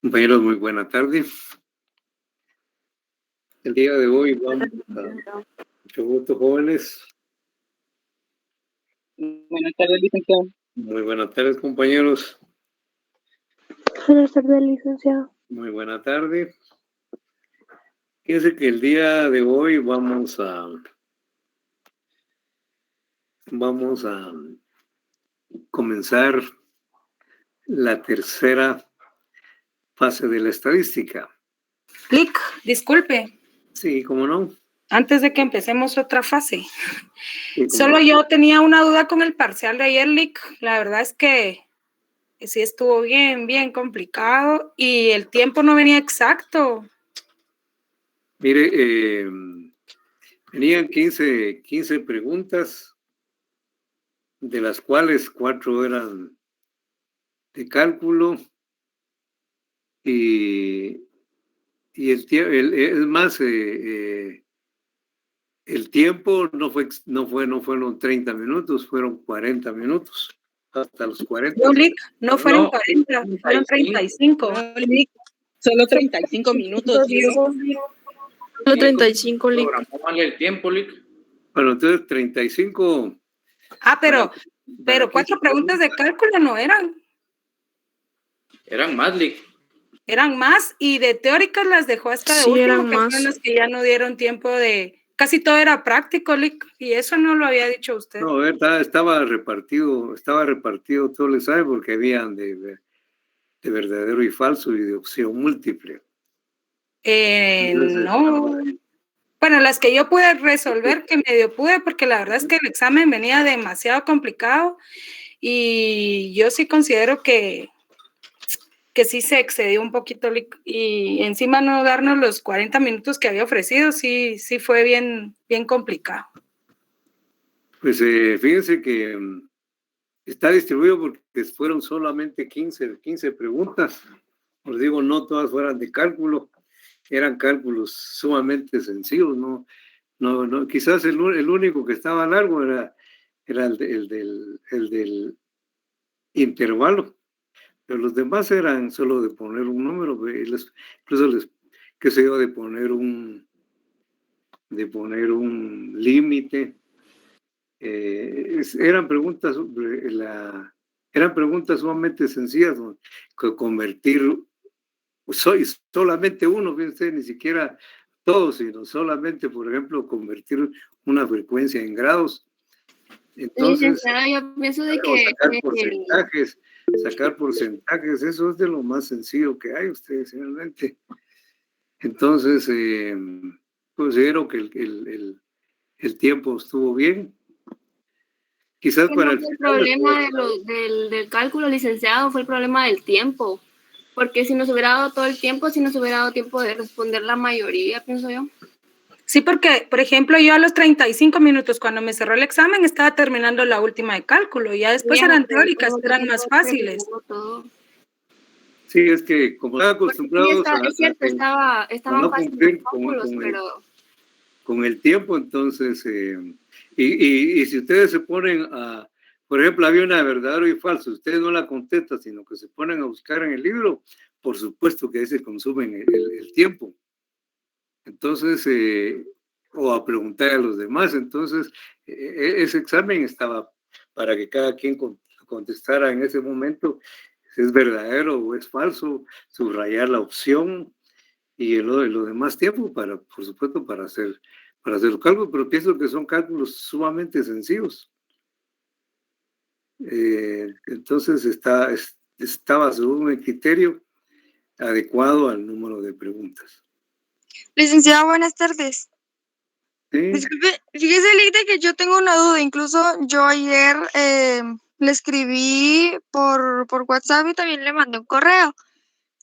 Compañeros, muy buena tarde. El día de hoy vamos a mucho gusto, jóvenes. Buenas tardes, licenciado. Muy buenas tardes, compañeros. Buenas tardes, licenciado. Muy buena tarde. Fíjense que el día de hoy vamos a comenzar la tercera fase de la estadística. Lic, disculpe. Sí, ¿cómo no? Antes de que empecemos otra fase. Sí, Solo yo tenía una duda con el parcial de ayer, Lic. La verdad es que sí estuvo bien complicado y el tiempo no venía exacto. Mire, venían 15 preguntas, de las cuales 4 eran de cálculo y el tiempo no fueron 30 minutos, fueron 40 minutos, hasta los 40. No, Lic, no fueron 40, fueron 35. No, Lic, solo 35 minutos. Solo 35, Lic. Programó mal el tiempo, Lic. Bueno, entonces 35. Pero para 4 preguntas de cálculo no eran. Eran más, Lic. Eran más y de teóricas las dejó hasta de Sí, último, eran que más. fueron las que ya no dieron tiempo de... Casi todo era práctico, Lic, y eso no lo había dicho usted. No, estaba repartido todo el examen porque habían de verdadero y falso y de opción múltiple. No. Bueno, las que yo pude resolver, que medio pude, porque la verdad es que el examen venía demasiado complicado y yo sí considero que sí se excedió un poquito y encima no darnos los 40 minutos que había ofrecido, sí fue bien complicado. Pues fíjense que está distribuido porque fueron solamente 15 preguntas. Os digo, no todas fueran de cálculo, eran cálculos sumamente sencillos, no, quizás el único que estaba largo era el del intervalo, pero los demás eran solo de poner un número, incluso qué sé yo, de poner un límite. Eran preguntas sumamente sencillas, ¿no? Convertir solamente uno, fíjense, ni siquiera todos, sino solamente, por ejemplo, convertir una frecuencia en grados. Entonces, yo pienso de sacar porcentajes, eso es de lo más sencillo que hay, ustedes realmente. Entonces, considero que el tiempo estuvo bien. Quizás para el problema del cálculo, licenciado, fue el problema del tiempo. Porque si nos hubiera dado todo el tiempo, si nos hubiera dado tiempo de responder la mayoría, pienso yo. Sí, porque, por ejemplo, yo a los 35 minutos, cuando me cerró el examen, estaba terminando la última de cálculo. Y ya después eran teóricas, eran más fáciles. Sí, es que como estaba acostumbrado estaba no cumplir con el tiempo, entonces, y si ustedes se ponen a, por ejemplo, había una de verdadero y falso, ustedes no la contestan, sino que se ponen a buscar en el libro, por supuesto que ahí se consumen el tiempo. Entonces, o a preguntar a los demás, entonces, ese examen estaba para que cada quien contestara en ese momento si es verdadero o es falso, subrayar la opción y lo demás tiempo por supuesto, para hacer los cálculos, pero pienso que son cálculos sumamente sencillos. Entonces estaba según el criterio adecuado al número de preguntas. Licenciado, buenas tardes. ¿Sí? Disculpe, fíjese, Lita, que yo tengo una duda. Incluso yo ayer le escribí por WhatsApp y también le mandé un correo,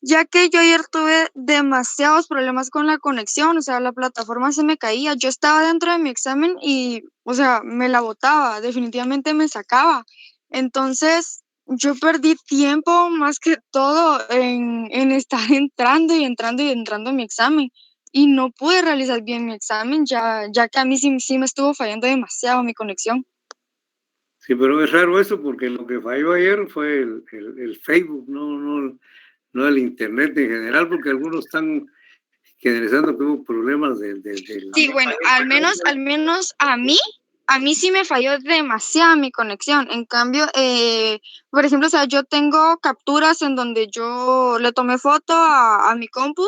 ya que yo ayer tuve demasiados problemas con la conexión, o sea, la plataforma se me caía. Yo estaba dentro de mi examen y, o sea, me la botaba, definitivamente me sacaba. Entonces, yo perdí tiempo más que todo en estar entrando en mi examen. Y no pude realizar bien mi examen, ya que a mí sí me estuvo fallando demasiado mi conexión. Sí, pero es raro eso porque lo que falló ayer fue el Facebook, no el Internet en general, porque algunos están generalizando que hubo problemas del... Sí, bueno, al menos a mí sí me falló demasiado mi conexión. En cambio, por ejemplo, o sea, yo tengo capturas en donde yo le tomé foto a mi compu,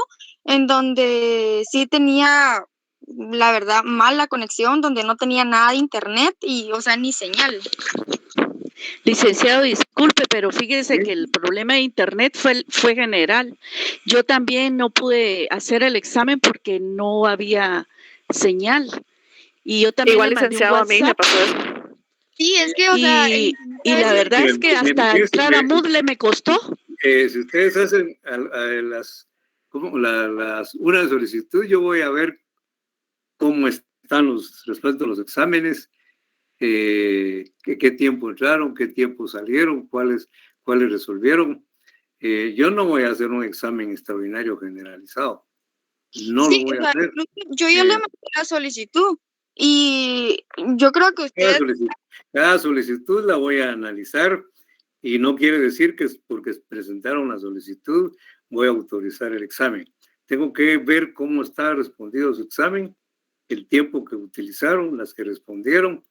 en donde sí tenía, la verdad, mala conexión, donde no tenía nada de internet y, o sea, ni señal. Licenciado, disculpe, pero fíjese que el problema de internet fue general. Yo también no pude hacer el examen porque no había señal. Y yo también igual, le mandé licenciado, un a mí me WhatsApp. pasó eso. Sí, es que, o sea... Y la verdad es que hasta entrar a Moodle me costó. Si ustedes hacen una solicitud, yo voy a ver cómo están respecto a los exámenes, qué tiempo entraron, qué tiempo salieron, cuáles resolvieron. Yo no voy a hacer un examen extraordinario generalizado. No sí, lo voy a hacer. Yo ya le mandé la solicitud y yo creo que ustedes... Cada solicitud la voy a analizar y no quiere decir que porque presentaron la solicitud voy a autorizar el examen. Tengo que ver cómo está respondido su examen, el tiempo que utilizaron, las que respondieron.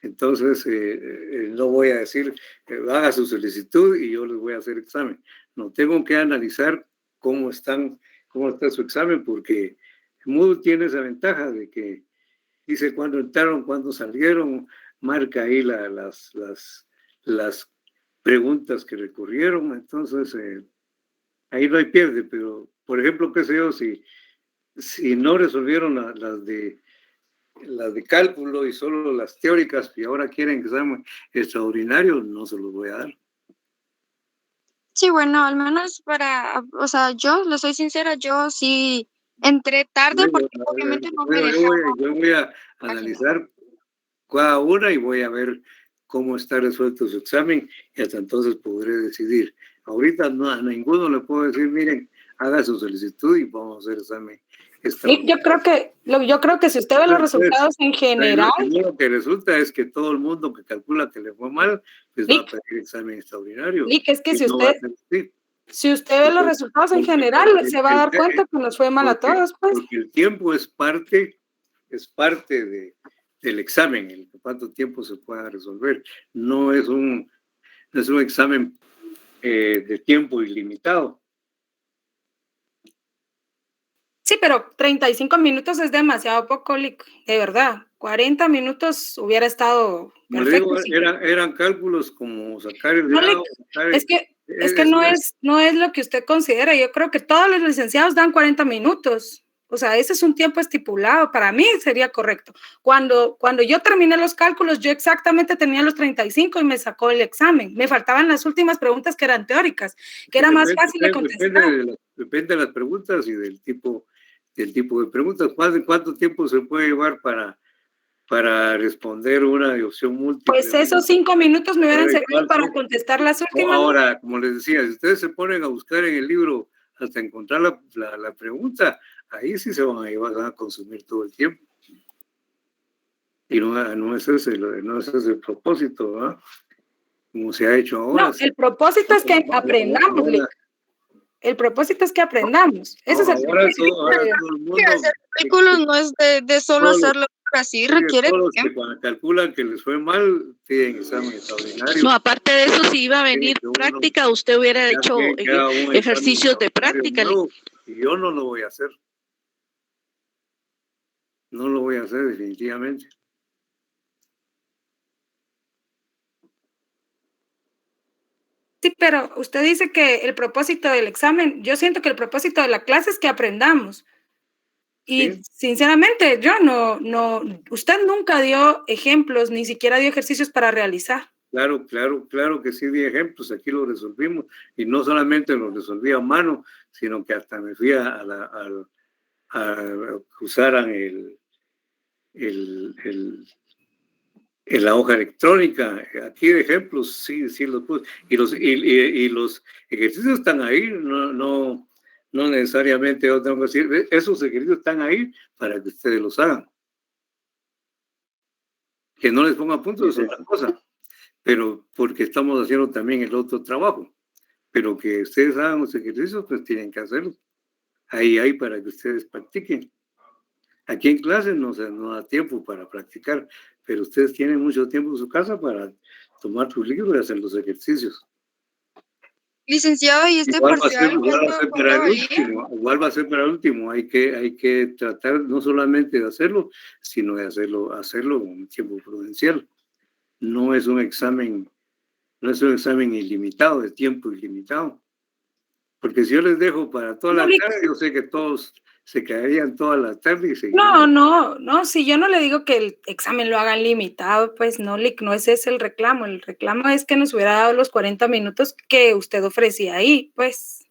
Entonces, no voy a decir, haga su solicitud y yo les voy a hacer examen. No, tengo que analizar cómo está su examen, porque Moodle tiene esa ventaja de que dice cuándo entraron, cuándo salieron, marca ahí las preguntas que recurrieron. Entonces, ahí no hay pierde, pero, por ejemplo, qué sé yo, si no resolvieron las de cálculo y solo las teóricas y ahora quieren que sean extraordinarios, no se los voy a dar. Sí, bueno, al menos o sea, yo le soy sincera, yo sí entré tarde porque obviamente no me dejaba. Yo voy a analizar cada una y voy a ver cómo está resuelto su examen y hasta entonces podré decidir. Ahorita no, a ninguno le puedo decir, miren, haga su solicitud y vamos a hacer examen. Yo creo que si usted ve los resultados en general... Lo que resulta es que todo el mundo que calcula que le fue mal, pues va a pedir examen extraordinario. Es que si usted ve los resultados en general, se va a dar cuenta que nos fue mal a todos, pues. Porque el tiempo es parte del examen, el cuánto tiempo se pueda resolver. No es un examen de tiempo ilimitado. Sí, pero 35 minutos es demasiado poco, Lick, de verdad. 40 minutos hubiera estado perfecto. Como le digo, eran cálculos como sacar el grado. Es que no es lo que usted considera. Yo creo que todos los licenciados dan 40 minutos. O sea, ese es un tiempo estipulado. Para mí sería correcto. Cuando yo terminé los cálculos, yo exactamente tenía los 35 y me sacó el examen. Me faltaban las últimas preguntas que eran teóricas, que era más fácil de contestar. Depende de las preguntas y del tipo de preguntas. ¿Cuánto tiempo se puede llevar para responder una de opción múltiple? Pues esos 5 minutos me hubieran servido para contestar las últimas. Ahora, como les decía, si ustedes se ponen a buscar en el libro hasta encontrar la pregunta, ahí sí se van a consumir todo el tiempo. Y no es ese el propósito, ¿verdad? Como se ha hecho ahora. No, el propósito es que aprendamos, Lick. El propósito es que aprendamos. Ese es el propósito. Hacer cálculos no es de solo hacerlo así, requiere todos los tiempo. que cuando calculan que les fue mal, piden examen extraordinario. No, aparte de eso, si iba a venir práctica, usted hubiera hecho ejercicios de práctica. Y yo no lo voy a hacer. No lo voy a hacer definitivamente. Sí, pero usted dice que el propósito del examen, yo siento que el propósito de la clase es que aprendamos. Y sinceramente, yo usted nunca dio ejemplos, ni siquiera dio ejercicios para realizar. Claro que sí di ejemplos, aquí lo resolvimos. Y no solamente lo resolví a mano, sino que hasta me fui a que usaran la hoja electrónica. Aquí de ejemplos, sí los puse. Y los ejercicios están ahí, no necesariamente yo tengo que decir, esos ejercicios están ahí para que ustedes los hagan. Que no les ponga puntos es otra cosa, pero porque estamos haciendo también el otro trabajo. Pero que ustedes hagan los ejercicios, pues tienen que hacerlos. Ahí hay para que ustedes practiquen. Aquí en clase no da tiempo para practicar, pero ustedes tienen mucho tiempo en su casa para tomar su libro y hacer los ejercicios. Licenciado, ¿y este parcial igual va a ser para el último. Hay que tratar no solamente de hacerlo, sino de hacerlo con un tiempo prudencial. No es un examen ilimitado, de tiempo ilimitado. Porque si yo les dejo para toda la tarde, yo sé que todos se quedarían toda la tarde y seguirían. No, si yo no le digo que el examen lo hagan limitado, pues no es ese el reclamo. El reclamo es que nos hubiera dado los 40 minutos que usted ofrecía ahí, pues.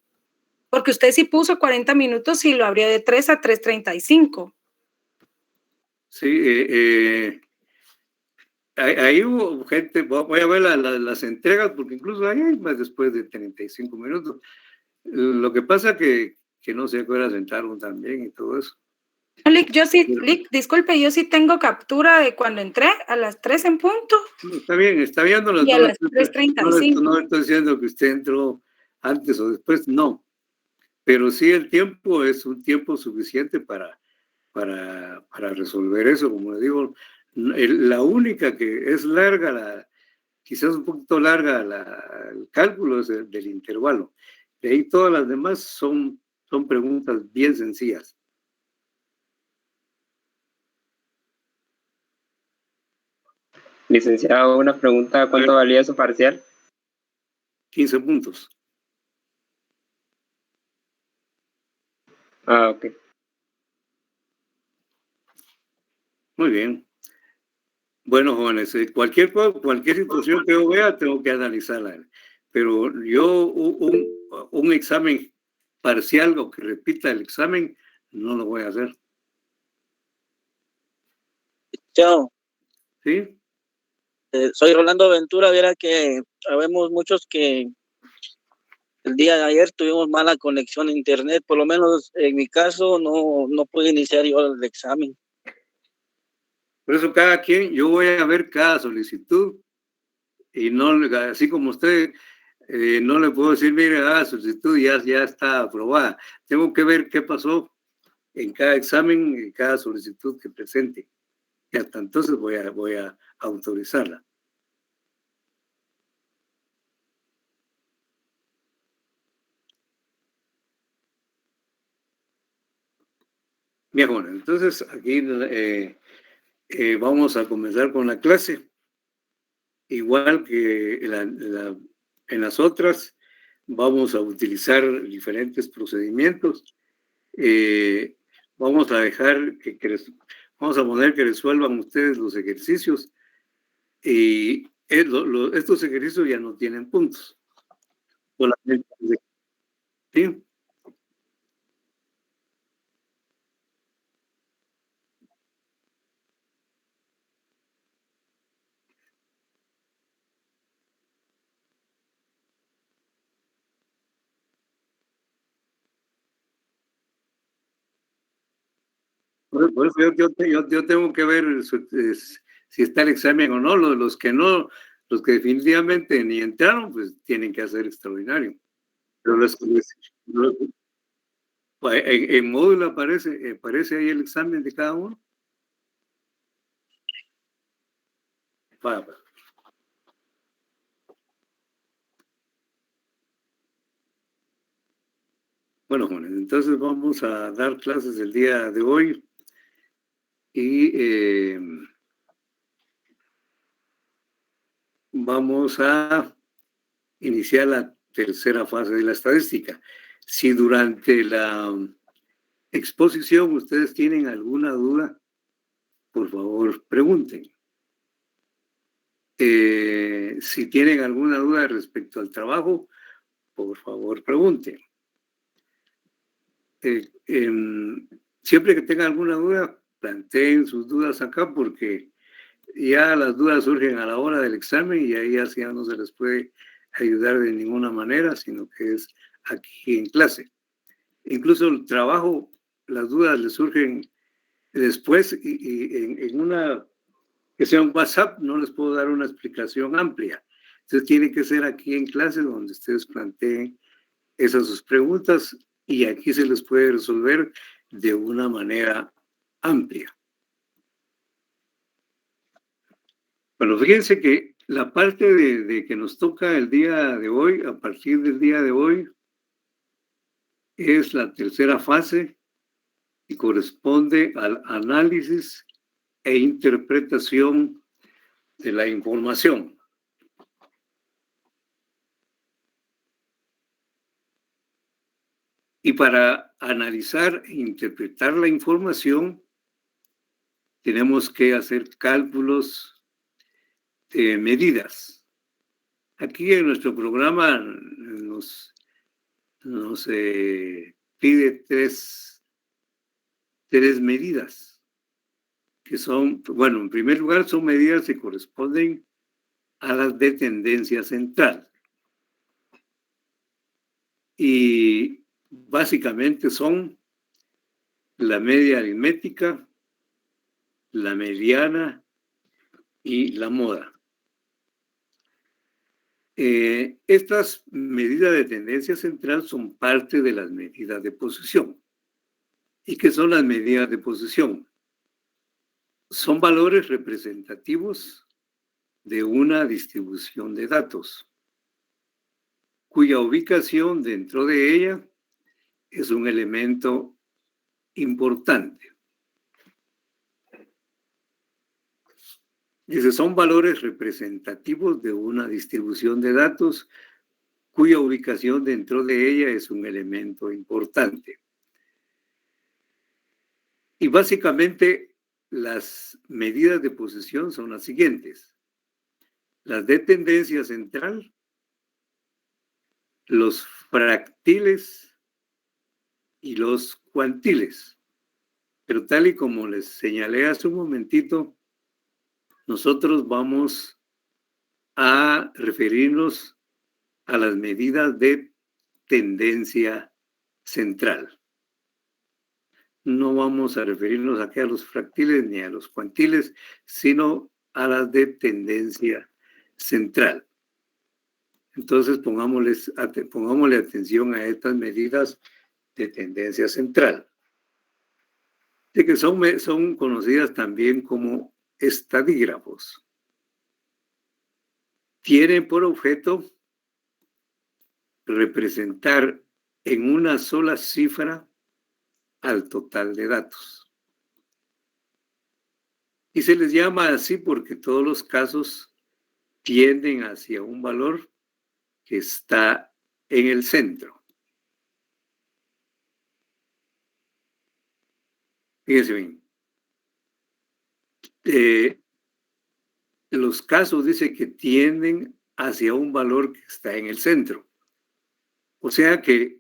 Porque usted sí puso 40 minutos y lo habría de 3 a 3:35. Sí, ahí hubo gente, voy a ver las entregas, porque incluso ahí hay más después de 35 minutos. Lo que pasa que no se acuerda sentaron también y todo eso. Lick, disculpe, yo sí tengo captura de cuando entré a las 3 en punto. Está bien, y a las 3:35. No estoy diciendo que usted entró antes o después, no. Pero sí el tiempo es un tiempo suficiente para resolver eso. Como le digo, la única que es larga, quizás un poquito larga el cálculo es del intervalo. De ahí todas las demás son preguntas bien sencillas. Licenciado, una pregunta, ¿cuánto valía su parcial? 15 puntos. Ok. Muy bien. Bueno, jóvenes, cualquier situación que yo vea, tengo que analizarla. Pero yo, un examen parcial o que repita el examen, no lo voy a hacer. Chao. ¿Sí? Soy Rolando Ventura, viera que habemos muchos que el día de ayer tuvimos mala conexión a internet, por lo menos en mi caso no pude iniciar yo el examen. Por eso cada quien, yo voy a ver cada solicitud y no, así como usted, no le puedo decir, mire, solicitud ya está aprobada. Tengo que ver qué pasó en cada examen, en cada solicitud que presente. Y hasta entonces voy a autorizarla. Bien, bueno, entonces aquí vamos a comenzar con la clase. Igual que en las otras, vamos a utilizar diferentes procedimientos. Vamos a dejar vamos a poner que resuelvan ustedes los ejercicios y estos ejercicios ya no tienen puntos. Solamente, ¿sí? Por eso yo tengo que ver si está el examen o no. Los que no, los que definitivamente ni entraron, pues tienen que hacer extraordinario. Pero en módulo aparece ahí el examen de cada uno. Va. Bueno, jóvenes, entonces vamos a dar clases el día de hoy y vamos a iniciar la tercera fase de la estadística. Si durante la exposición ustedes tienen alguna duda, por favor, pregunten. Si tienen alguna duda respecto al trabajo, por favor, pregunten. Siempre que tengan alguna duda, planteen sus dudas acá porque ya las dudas surgen a la hora del examen y ahí ya no se les puede ayudar de ninguna manera, sino que es aquí en clase. Incluso el trabajo, las dudas les surgen después y en una que sea un WhatsApp no les puedo dar una explicación amplia. Entonces tiene que ser aquí en clase donde ustedes planteen esas sus preguntas y aquí se les puede resolver de una manera amplia. Bueno, fíjense que la parte de que nos toca el día de hoy, a partir del día de hoy, es la tercera fase y corresponde al análisis e interpretación de la información. Y para analizar e interpretar la información, tenemos que hacer cálculos de medidas. Aquí en nuestro programa nos pide tres medidas, que son, bueno, en primer lugar, son medidas que corresponden a las de tendencia central. Y básicamente son la media aritmética, la mediana y la moda. Estas medidas de tendencia central son parte de las medidas de posición. ¿Y qué son las medidas de posición? Son valores representativos de una distribución de datos, cuya ubicación dentro de ella es un elemento importante. Dice, son valores representativos de una distribución de datos cuya ubicación dentro de ella es un elemento importante. Y básicamente las medidas de posición son las siguientes. Las de tendencia central, los fractiles y los cuantiles. Pero tal y como les señalé hace un momentito, nosotros vamos a referirnos a las medidas de tendencia central. No vamos a referirnos aquí a los fractiles ni a los cuantiles, sino a las de tendencia central. Entonces, pongámosle atención a estas medidas de tendencia central, de que son conocidas también como estadígrafos. Tienen por objeto representar en una sola cifra al total de datos. Y se les llama así porque todos los casos tienden hacia un valor que está en el centro. Fíjense bien. Los casos dice que tienden hacia un valor que está en el centro. O sea que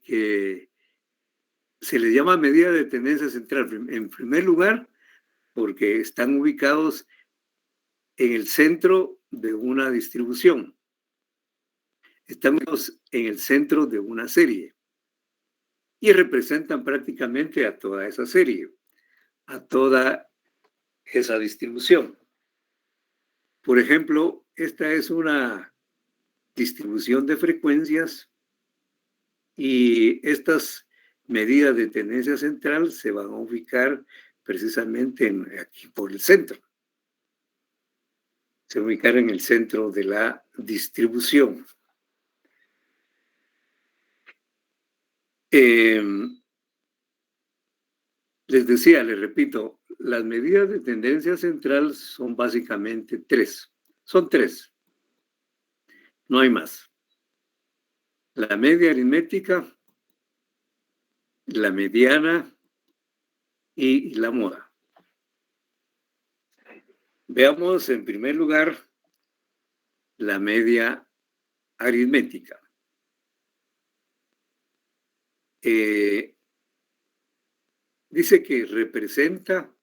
se les llama medida de tendencia central, en primer lugar, porque están ubicados en el centro de una distribución. Estamos en el centro de una serie y representan prácticamente a toda esa serie, a toda esa distribución. Por ejemplo, esta es una distribución de frecuencias y estas medidas de tendencia central se van a ubicar precisamente aquí por el centro. Se va a ubicar en el centro de la distribución. Les decía, les repito, las medidas de tendencia central son básicamente tres. Son tres. No hay más. La media aritmética, la mediana y la moda. Veamos en primer lugar la media aritmética. Dice que representa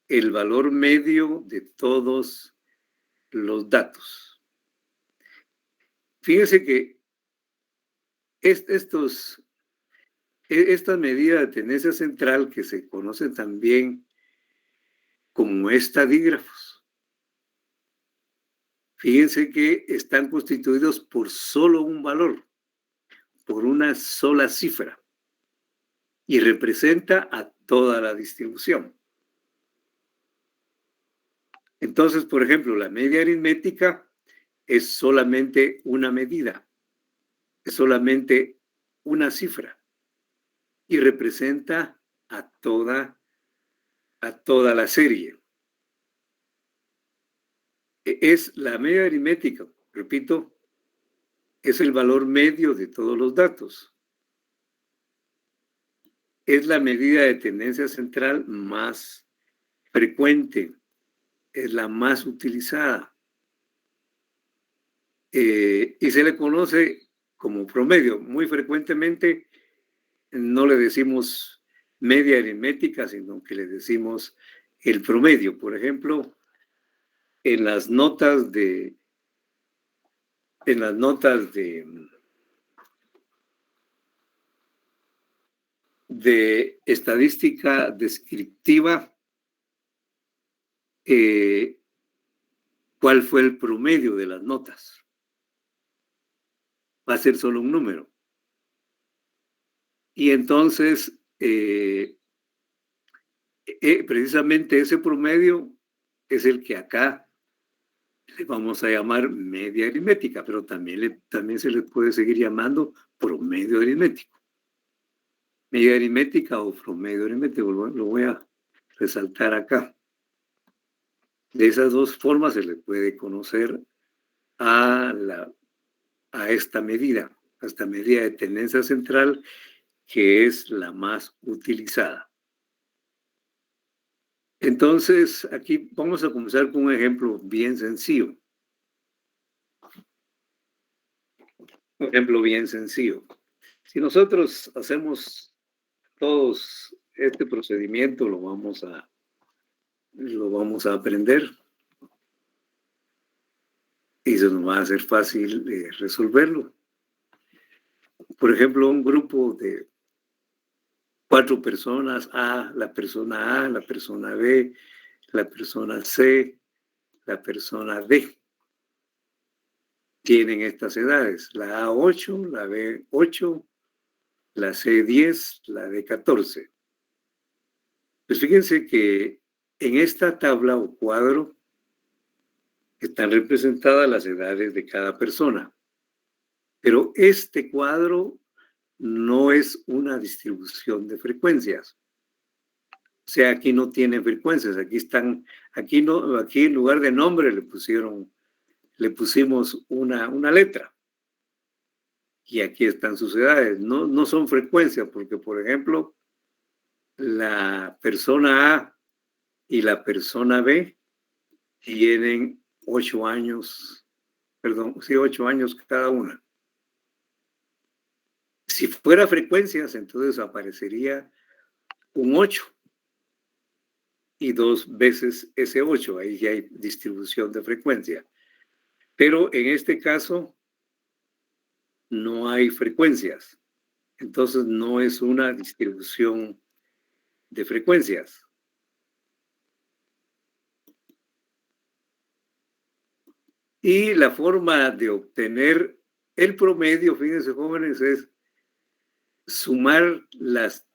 el valor medio de todos los datos. Fíjense que esta medida de tendencia central, que se conoce también como estadígrafos, fíjense que están constituidos por solo un valor, por una sola cifra, y representa a toda la distribución. Entonces, por ejemplo, la media aritmética es solamente una medida, es solamente una cifra y representa a toda la serie. Es la media aritmética, repito, es el valor medio de todos los datos. Es la medida de tendencia central más frecuente, es la más utilizada. Y se le conoce como promedio. Muy frecuentemente no le decimos media aritmética, sino que le decimos el promedio. Por ejemplo, en las notas de estadística descriptiva, ¿cuál fue el promedio de las notas? Va a ser solo un número. Y entonces, precisamente ese promedio es el que acá le vamos a llamar media aritmética, pero también se le puede seguir llamando promedio aritmético. Media aritmética o promedio aritmético, lo voy a resaltar acá. De esas dos formas se le puede conocer a esta medida de tendencia central, que es la más utilizada. Entonces, aquí vamos a comenzar con un ejemplo bien sencillo. Un ejemplo bien sencillo. Si nosotros hacemos todos este procedimiento, lo vamos a aprender. y eso nos va a ser fácil resolverlo. Por ejemplo, un grupo de 4 personas, la persona A, la persona B, la persona C, la persona D. Tienen estas edades, la A 8, la B 8, la C 10, la D 14. Pues fíjense que en esta tabla o cuadro están representadas las edades de cada persona. Pero este cuadro no es una distribución de frecuencias. O sea, aquí no tiene frecuencias, aquí están, aquí en lugar de nombre le pusimos una letra. Y aquí están sus edades. No son frecuencias, porque, por ejemplo, la persona A y la persona B tienen 8 años, 8 años cada una. Si fuera frecuencias, entonces aparecería un 8 y 2 veces ese 8. Ahí ya hay distribución de frecuencia. Pero en este caso no hay frecuencias. Entonces no es una distribución de frecuencias. Y la forma de obtener el promedio, fíjense jóvenes, es sumar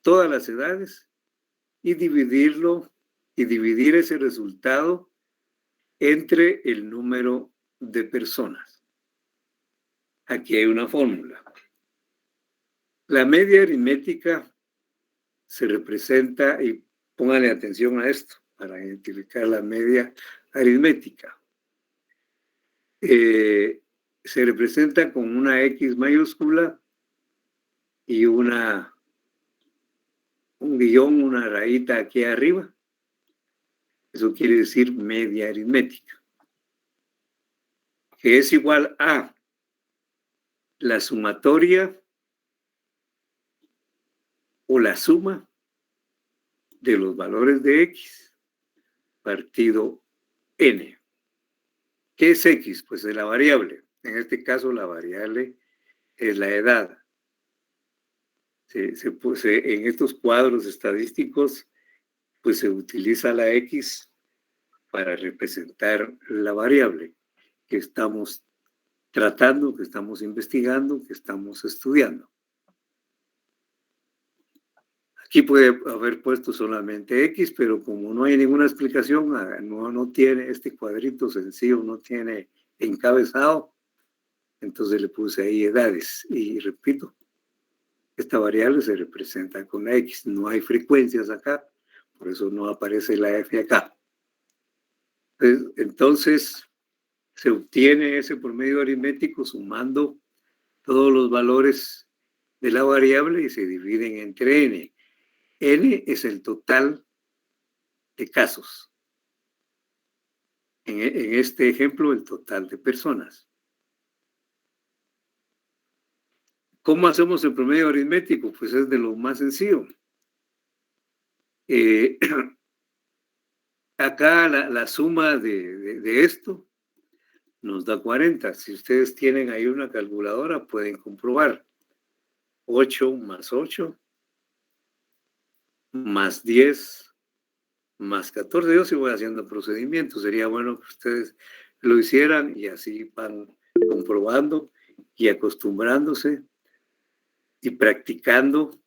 todas las edades y dividir ese resultado entre el número de personas. Aquí hay una fórmula. La media aritmética se representa, y pónganle atención a esto para identificar la media aritmética. Se representa con una X mayúscula y un guión, una rayita aquí arriba. Eso quiere decir media aritmética, que es igual a la sumatoria o la suma de los valores de X partido N. ¿Qué es X? Pues es la variable. En este caso, la variable es la edad. En estos cuadros estadísticos, pues se utiliza la X para representar la variable que estamos tratando, que estamos investigando, que estamos estudiando. Aquí puede haber puesto solamente X, pero como no hay ninguna explicación, no tiene este cuadrito sencillo, no tiene encabezado, entonces le puse ahí edades. Y repito, esta variable se representa con la X. No hay frecuencias acá, por eso no aparece la F acá. Entonces, se obtiene ese promedio aritmético sumando todos los valores de la variable y se dividen entre N. N es el total de casos. En este ejemplo, el total de personas. ¿Cómo hacemos el promedio aritmético? Pues es de lo más sencillo. Acá la suma de esto nos da 40. Si ustedes tienen ahí una calculadora, pueden comprobar. 8 más 8 más 10 más 14. Yo sí voy haciendo procedimientos. Sería bueno que ustedes lo hicieran y así van comprobando y acostumbrándose y practicando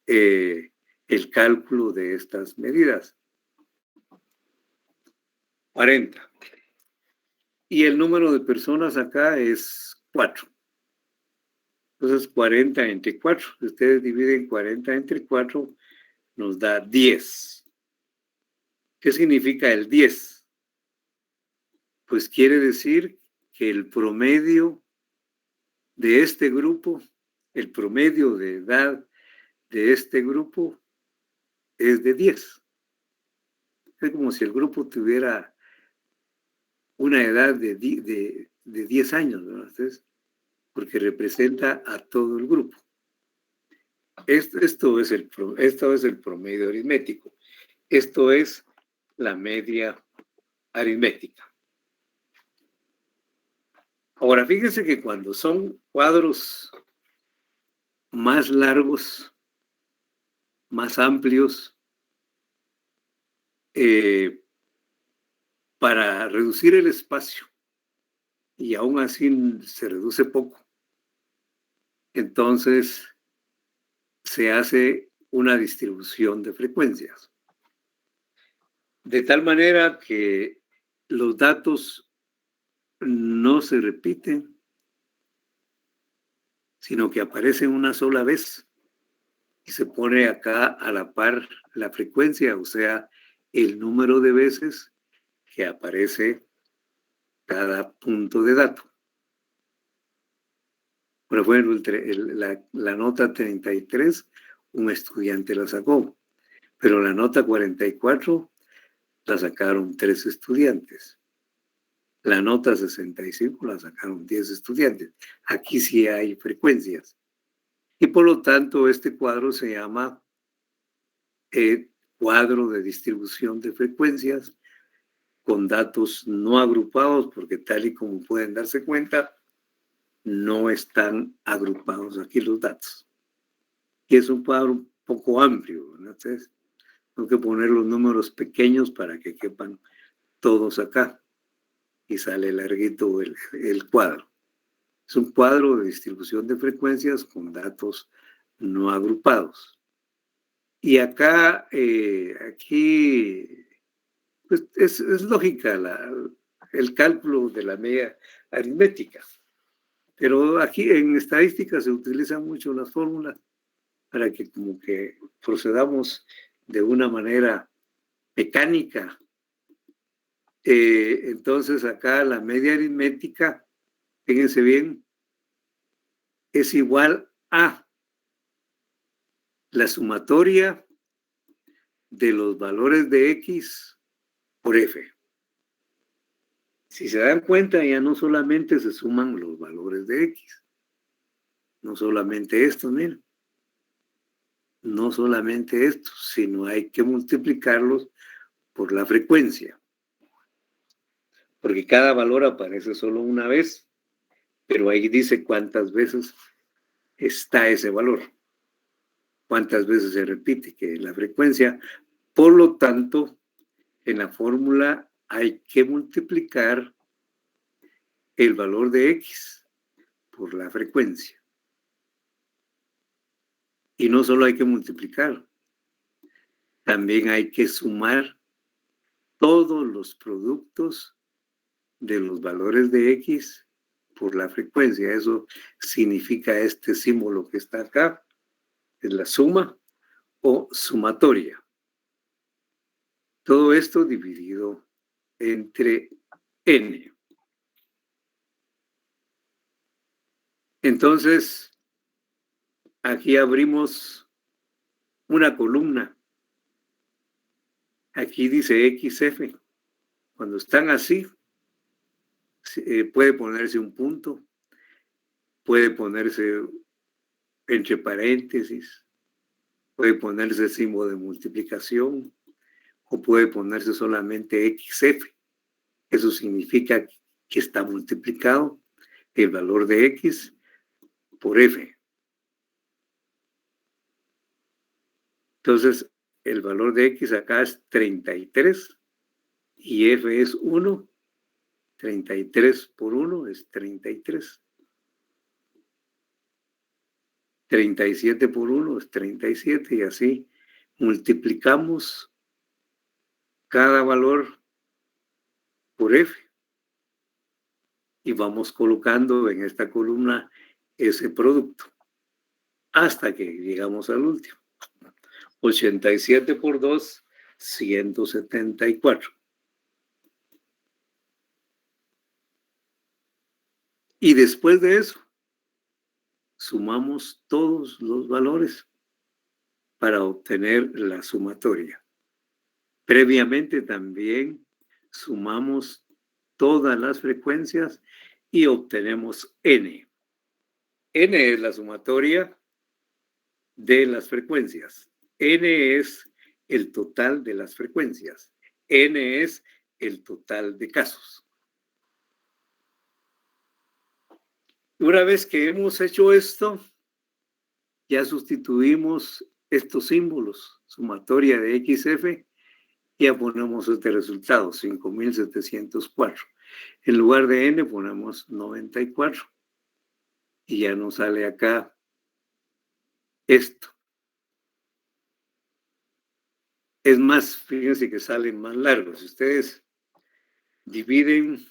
el cálculo de estas medidas. 40. Y el número de personas acá es 4. Entonces 40 entre 4. Si ustedes dividen 40 entre 4, nos da 10. ¿Qué significa el 10? Pues quiere decir que el promedio de este grupo, el promedio de edad de este grupo es de 10. Es como si el grupo tuviera una edad de 10 años, ¿verdad? Entonces, porque representa a todo el grupo. Esto es el promedio aritmético. Esto es la media aritmética. Ahora, fíjense que cuando son cuadros más largos, más amplios, para reducir el espacio, y aún así se reduce poco, entonces se hace una distribución de frecuencias. De tal manera que los datos no se repiten, sino que aparecen una sola vez y se pone acá a la par la frecuencia, o sea, el número de veces que aparece cada punto de dato. Por ejemplo, la nota 33, un estudiante la sacó, pero la nota 44 la sacaron 3 estudiantes. La nota 65 la sacaron 10 estudiantes. Aquí sí hay frecuencias. Y por lo tanto, este cuadro se llama cuadro de distribución de frecuencias con datos no agrupados, porque tal y como pueden darse cuenta, no están agrupados aquí los datos. Y es un cuadro un poco amplio, ¿no? Entonces, tengo que poner los números pequeños para que quepan todos acá. Y sale larguito el cuadro. Es un cuadro de distribución de frecuencias con datos no agrupados. Y acá, aquí, pues es lógica el cálculo de la media aritmética. Pero aquí en estadística se utilizan mucho las fórmulas para que como que procedamos de una manera mecánica. Entonces acá la media aritmética, fíjense bien, es igual a la sumatoria de los valores de X por F. Si se dan cuenta, ya no solamente se suman los valores de X, no solamente esto, miren, no solamente esto, sino hay que multiplicarlos por la frecuencia, porque cada valor aparece solo una vez, pero ahí dice cuántas veces está ese valor, cuántas veces se repite, que es la frecuencia. Por lo tanto, en la fórmula hay que multiplicar el valor de X por la frecuencia. Y no solo hay que multiplicar, también hay que sumar todos los productos de los valores de X por la frecuencia. Eso significa este símbolo que está acá, es la suma o sumatoria. Todo esto dividido entre n. Entonces, aquí abrimos una columna. Aquí dice XF. Cuando están así, puede ponerse un punto, puede ponerse entre paréntesis, puede ponerse símbolo de multiplicación o puede ponerse solamente XF. Eso significa que está multiplicado el valor de X por F. Entonces, el valor de X acá es 33 y F es 1. 33 por 1 es 33. 37 por 1 es 37 y así multiplicamos cada valor por F y vamos colocando en esta columna ese producto hasta que llegamos al último. 87 por 2, 174. Y después de eso, sumamos todos los valores para obtener la sumatoria. Previamente también sumamos todas las frecuencias y obtenemos n. N es la sumatoria de las frecuencias. N es el total de las frecuencias. N es el total de casos. Una vez que hemos hecho esto, ya sustituimos estos símbolos, sumatoria de XF, y ya ponemos este resultado, 5.704. En lugar de N ponemos 94. Y ya nos sale acá esto. Es más, fíjense que salen más largos. Si ustedes dividen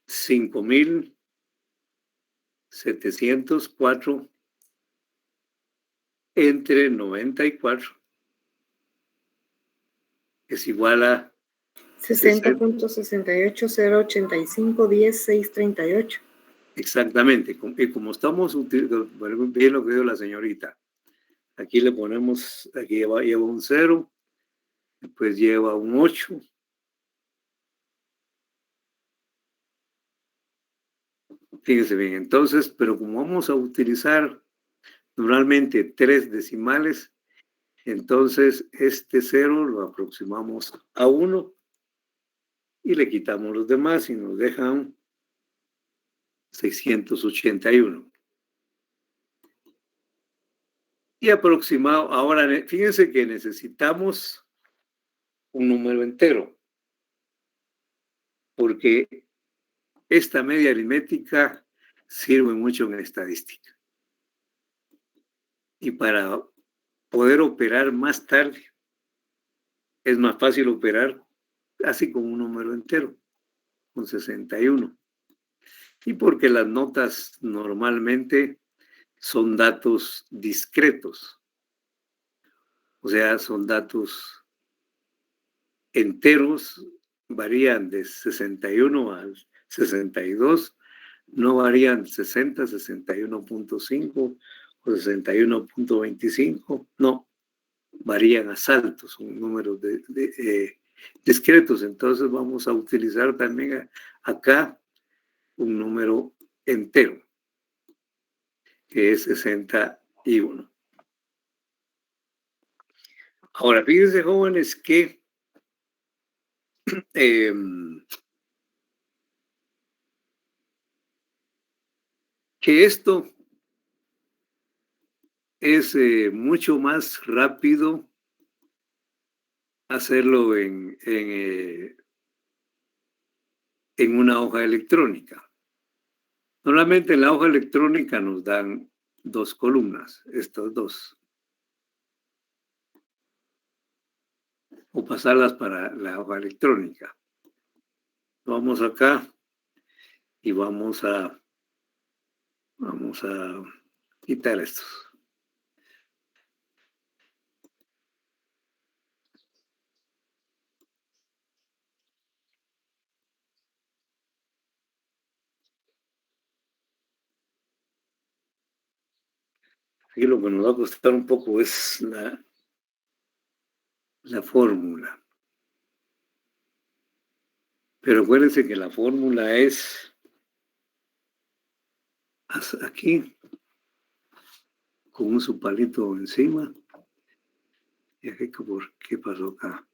5.704 entre 94 es igual a 60.68085.10.638. Exactamente. Y como estamos utilizando, bien lo que dijo la señorita, aquí le ponemos, aquí lleva un 0, después lleva un 8. Fíjense bien, entonces, pero como vamos a utilizar normalmente 3 decimales, entonces este 0 lo aproximamos a 1 y le quitamos los demás y nos dejan 681. Y aproximado, ahora fíjense que necesitamos un número entero, porque esta media aritmética sirve mucho en estadística. Y para poder operar más tarde, es más fácil operar así con un número entero, con 61. Y porque las notas normalmente son datos discretos, o sea, son datos enteros, varían de 61 al 62, no varían 60, 61.5 o 61.25, no, varían a saltos, son números discretos. Entonces vamos a utilizar también acá un número entero, que es 61. Ahora, fíjense, jóvenes, que esto es mucho más rápido hacerlo en una hoja electrónica. Normalmente en la hoja electrónica nos dan 2 columnas, estas 2. O pasarlas para la hoja electrónica. Vamos acá y vamos a quitar estos. Aquí lo que nos va a costar un poco es la fórmula. Pero acuérdense que la fórmula es aquí, con un subpalito encima. Y aquí, ¿por qué pasó acá?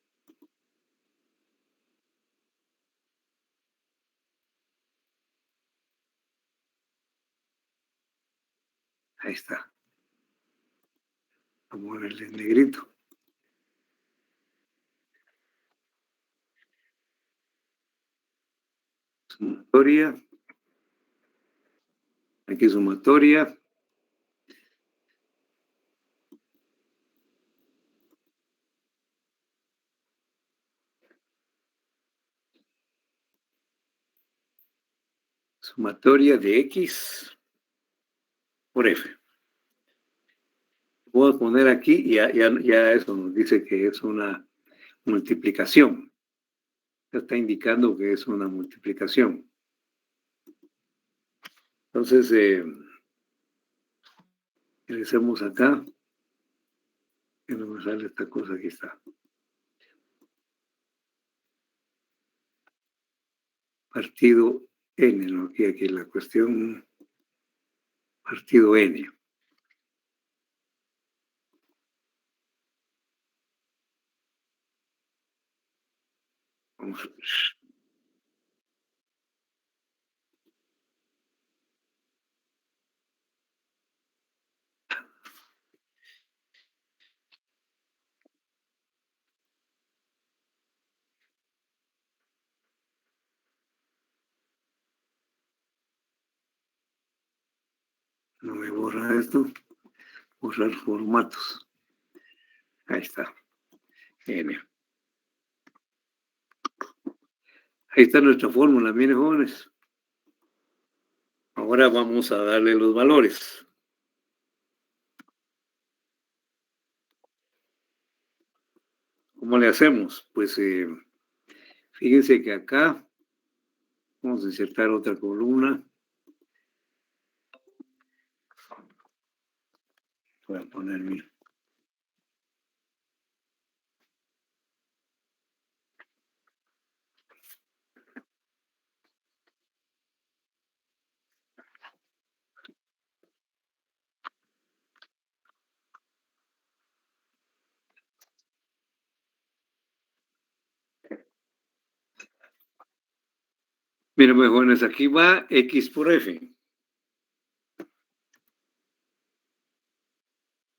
Ahí está. Vamos a ponerle en negrito. Sumatoria. Aquí sumatoria. Sumatoria de X por F. Puedo poner aquí y ya eso nos dice que es una multiplicación. Ya está indicando que es una multiplicación. Entonces, regresemos acá. Que no me sale esta cosa, aquí está. Partido N, ¿no? Aquí la cuestión, partido N. Vamos a ver. No me borra esto. Borrar formatos. Ahí está. Genial. Ahí está nuestra fórmula, miren, jóvenes. Ahora vamos a darle los valores. ¿Cómo le hacemos? Pues fíjense que acá vamos a insertar otra columna. Voy a poner mi... Miren, pues, jóvenes, aquí va X por F.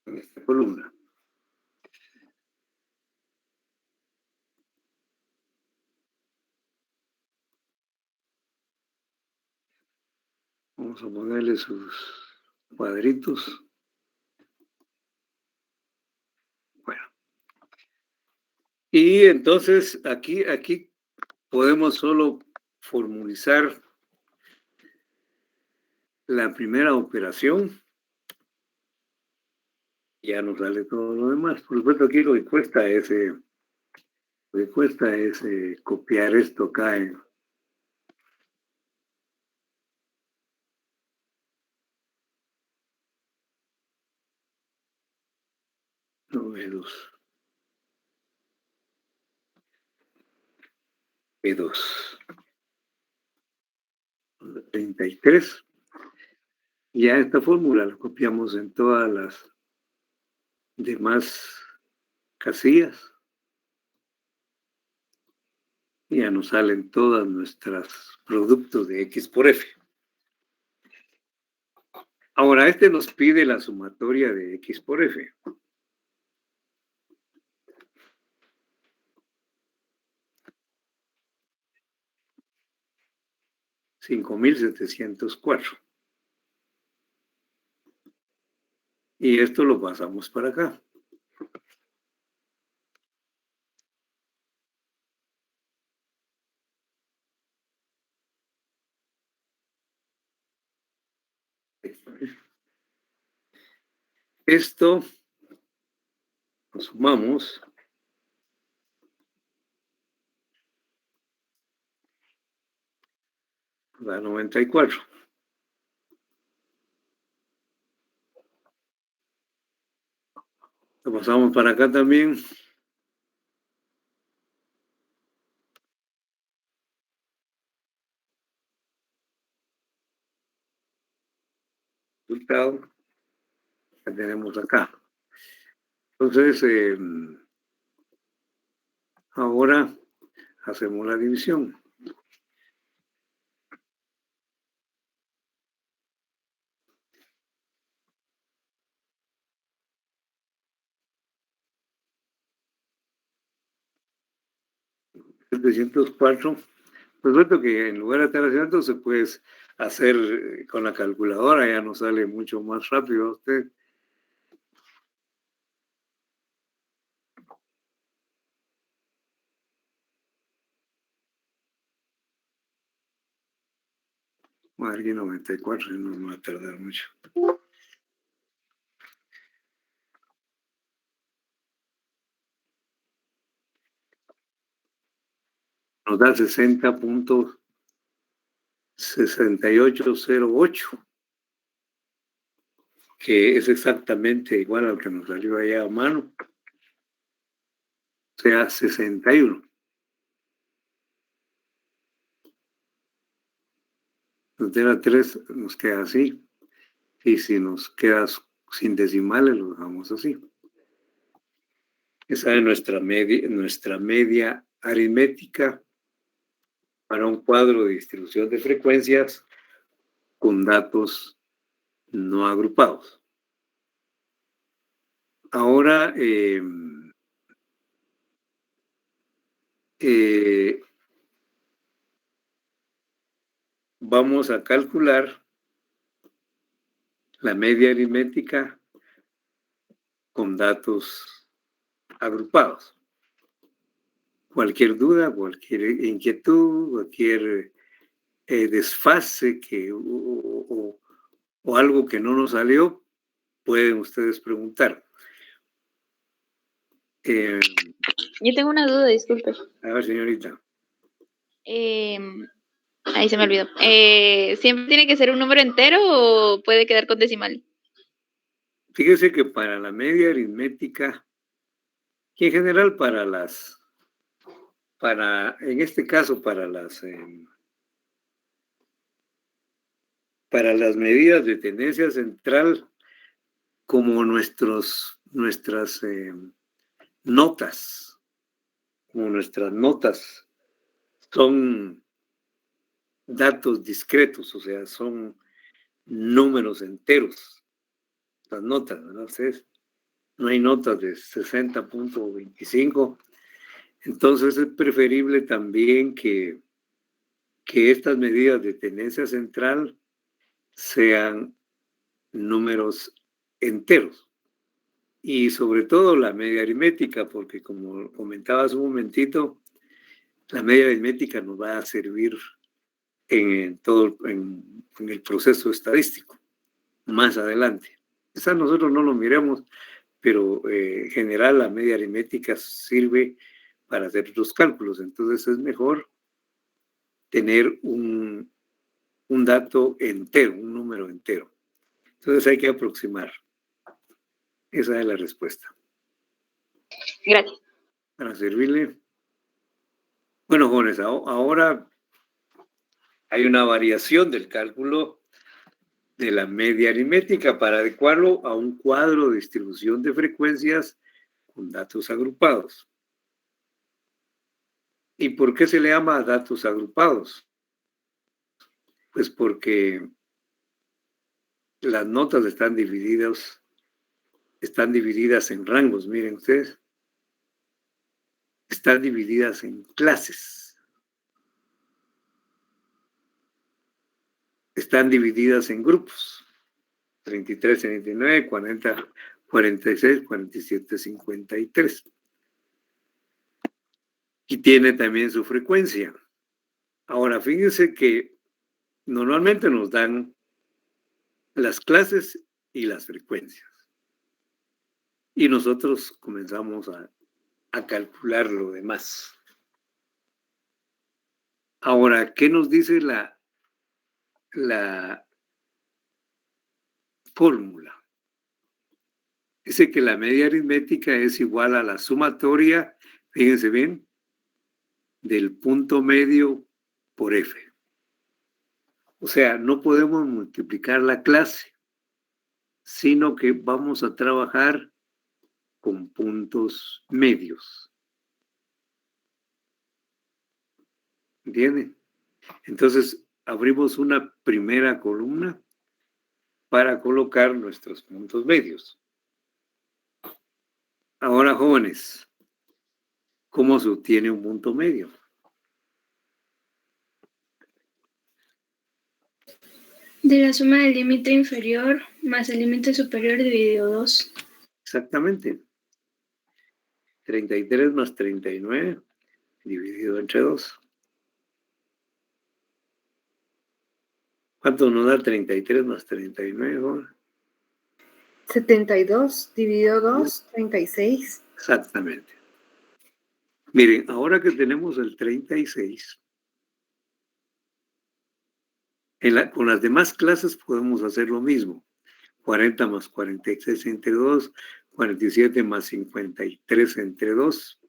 En esta columna. Vamos a ponerle sus cuadritos. Bueno. Y entonces aquí podemos solo formulizar la primera operación. Ya nos sale todo lo demás. Por supuesto, aquí lo que cuesta es copiar esto acá en B2. B2. 33. Ya esta fórmula la copiamos en todas las demás casillas. Y ya nos salen todas nuestros productos de X por F. Ahora, este nos pide la sumatoria de X por F. $5,704. Y esto lo pasamos para acá. Esto lo sumamos. Da 94. Lo pasamos para acá también. Resultado. Ya tenemos acá. Entonces, ahora hacemos la división. $704. Pues supuesto que en lugar de estar haciendo se puede hacer con la calculadora, ya nos sale mucho más rápido a usted. Aquí 94, no me va a tardar mucho. Nos da 60.6808, que es exactamente igual al que nos salió allá a mano. O sea, 61. Nos da 3, nos queda así. Y si nos queda sin decimales, lo dejamos así. Esa es nuestra media aritmética para un cuadro de distribución de frecuencias con datos no agrupados. Ahora, vamos a calcular la media aritmética con datos agrupados. Cualquier duda, cualquier inquietud, cualquier desfase o algo que no nos salió, pueden ustedes preguntar. Yo tengo una duda, disculpe. A ver, señorita. Ahí se me olvidó. ¿Siempre tiene que ser un número entero o puede quedar con decimal? Fíjese que para la media aritmética, y en general en este caso, para las medidas de tendencia central, como nuestras notas, son datos discretos, o sea, son números enteros, las notas, ¿verdad? Ustedes, no hay notas de 60.25, entonces es preferible también que estas medidas de tendencia central sean números enteros. Y sobre todo la media aritmética, porque como comentaba hace un momentito, la media aritmética nos va a servir en el proceso estadístico más adelante. Quizás nosotros no lo miremos, pero en general la media aritmética sirve para hacer los cálculos. Entonces es mejor tener un dato entero, un número entero. Entonces hay que aproximar. Esa es la respuesta. Gracias. Para servirle. Bueno, jóvenes, ahora hay una variación del cálculo de la media aritmética para adecuarlo a un cuadro de distribución de frecuencias con datos agrupados. ¿Y por qué se le llama datos agrupados? Pues porque las notas están divididas en rangos, miren ustedes. Están divididas en clases. Están divididas en grupos. 33, 39, 40, 46, 47, 53. Y tiene también su frecuencia. Ahora, fíjense que normalmente nos dan las clases y las frecuencias. Y nosotros comenzamos a calcular lo demás. Ahora, ¿qué nos dice la fórmula? Dice que la media aritmética es igual a la sumatoria, fíjense bien, del punto medio por F. O sea, no podemos multiplicar la clase, sino que vamos a trabajar con puntos medios. ¿Entienden? Entonces, abrimos una primera columna para colocar nuestros puntos medios. Ahora, jóvenes, ¿cómo se obtiene un punto medio? De la suma del límite inferior más el límite superior dividido 2. Exactamente. 33 más 39 dividido entre 2. ¿Cuánto nos da 33 más 39, joven? 72 dividido 2, 36. Exactamente. Miren, ahora que tenemos el 36, con las demás clases podemos hacer lo mismo. 40 más 46 entre 2, 47 más 53 entre 2.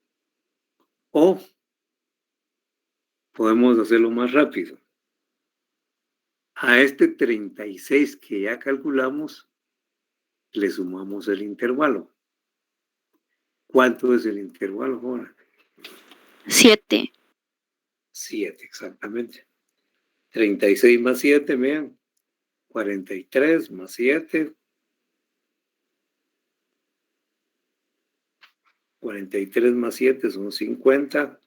O podemos hacerlo más rápido. A este 36 que ya calculamos, le sumamos el intervalo. ¿Cuánto es el intervalo ahora? 7. 7, exactamente. 36 más 7, vean. 43 más 7. 43 más 7 son 50.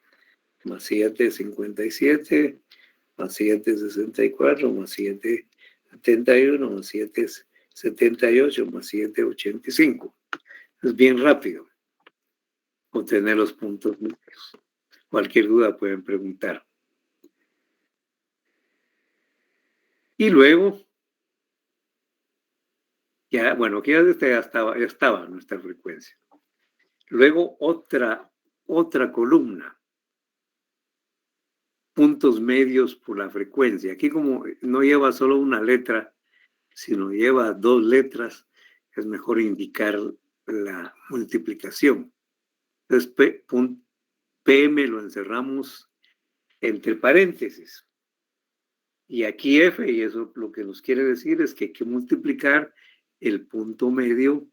Más 7, 57. Más 7, 64. Más 7, 71. Más 7, 78 más 7, 85. Es bien rápido obtener los puntos medios. Cualquier duda pueden preguntar. Y luego, ya, bueno, aquí ya estaba nuestra frecuencia. Luego otra columna. Puntos medios por la frecuencia. Aquí como no lleva solo una letra, sino lleva 2 letras, es mejor indicar la multiplicación. Entonces, PM lo encerramos entre paréntesis. Y aquí F, y eso lo que nos quiere decir es que hay que multiplicar el punto medio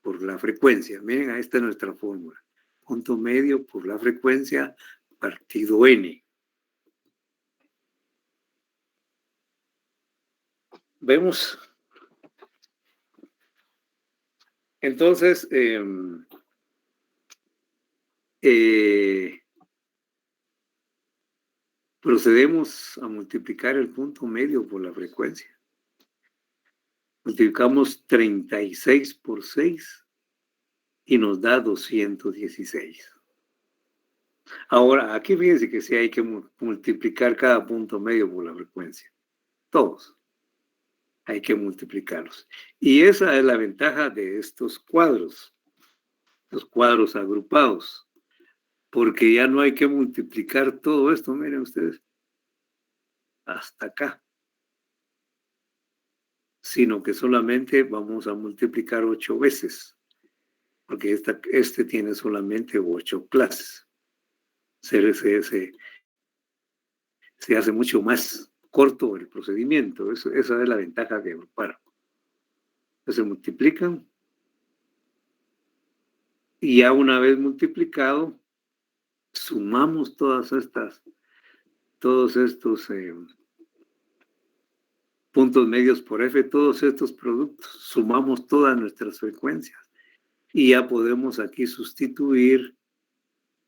por la frecuencia. Miren, ahí está nuestra fórmula. Punto medio por la frecuencia partido N. Vemos. Entonces, procedemos a multiplicar el punto medio por la frecuencia. Multiplicamos 36 por 6 y nos da 216. Ahora, aquí fíjense que sí hay que multiplicar cada punto medio por la frecuencia. Todos. Hay que multiplicarlos. Y esa es la ventaja de estos cuadros, los cuadros agrupados, porque ya no hay que multiplicar todo esto, miren ustedes, hasta acá, sino que solamente vamos a multiplicar 8 veces, porque este tiene solamente 8 clases. Se hace mucho más corto el procedimiento. Esa es la ventaja de agrupar. Se multiplican y ya una vez multiplicado sumamos todos estos puntos medios por F, todos estos productos, sumamos todas nuestras frecuencias y ya podemos aquí sustituir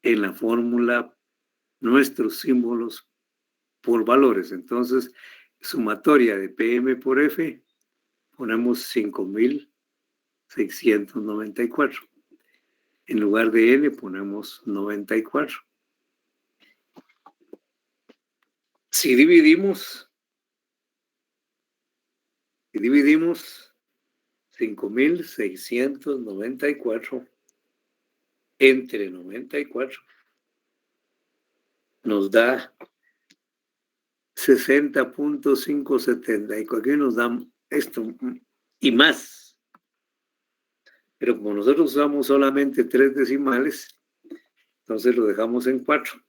en la fórmula nuestros símbolos por valores. Entonces, sumatoria de PM por F, ponemos 5,694. En lugar de N ponemos 94. Si dividimos 5,694 entre 94, nos da 60.574. Aquí nos dan esto y más. Pero como nosotros usamos solamente 3 decimales, entonces lo dejamos en 4.